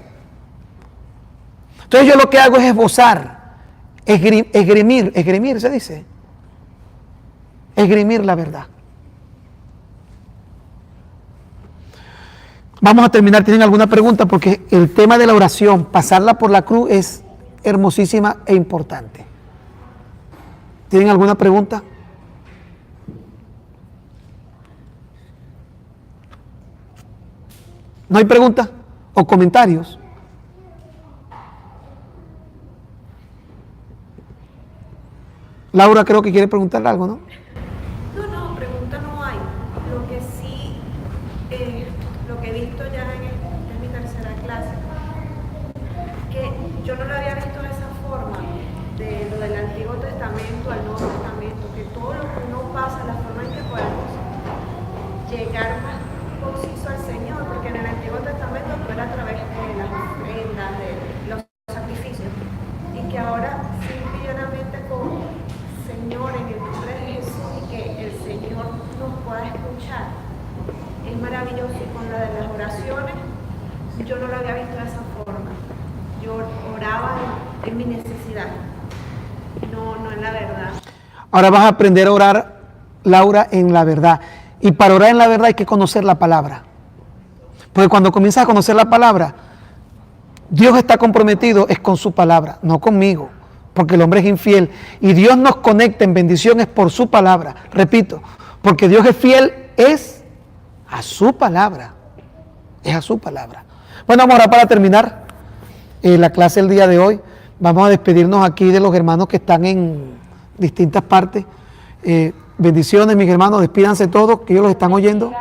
Entonces yo lo que hago es esbozar, esgrimir se dice. esgrimir la verdad. Vamos a terminar. ¿Tienen alguna pregunta? Porque el tema de la oración, pasarla por la cruz, es hermosísima e importante. ¿Tienen alguna pregunta? ¿No hay preguntas o comentarios? Laura creo que quiere preguntarle algo, ¿no? No, pregunta no hay. Lo que sí, lo que he visto ya en mi tercera clase, que yo no lo había visto de esa forma, de lo del Antiguo Testamento al Nuevo Testamento, que todo lo que uno pasa, la forma en que podemos llegar más conciso al Señor, porque en el Antiguo Testamento no era a través de las ofrendas, de los sacrificios, y que ahora simplemente con Señor en el nombre de Jesús y que el Señor nos pueda escuchar, es maravilloso. Y con lo de las oraciones, yo no lo había visto de esa forma. Yo oraba en mi necesidad, no en la verdad. Ahora vas a aprender a orar, Laura, en la verdad. Y para orar en la verdad hay que conocer la palabra. Porque cuando comienzas a conocer la palabra, Dios está comprometido es con su palabra, no conmigo, porque el hombre es infiel. Y Dios nos conecta en bendiciones por su palabra. Repito, porque Dios es fiel, es a su palabra. Es a su palabra. Bueno, vamos ahora para terminar la clase el día de hoy. Vamos a despedirnos aquí de los hermanos que están en distintas partes. Bendiciones, mis hermanos, despídanse todos, que ellos los están oyendo.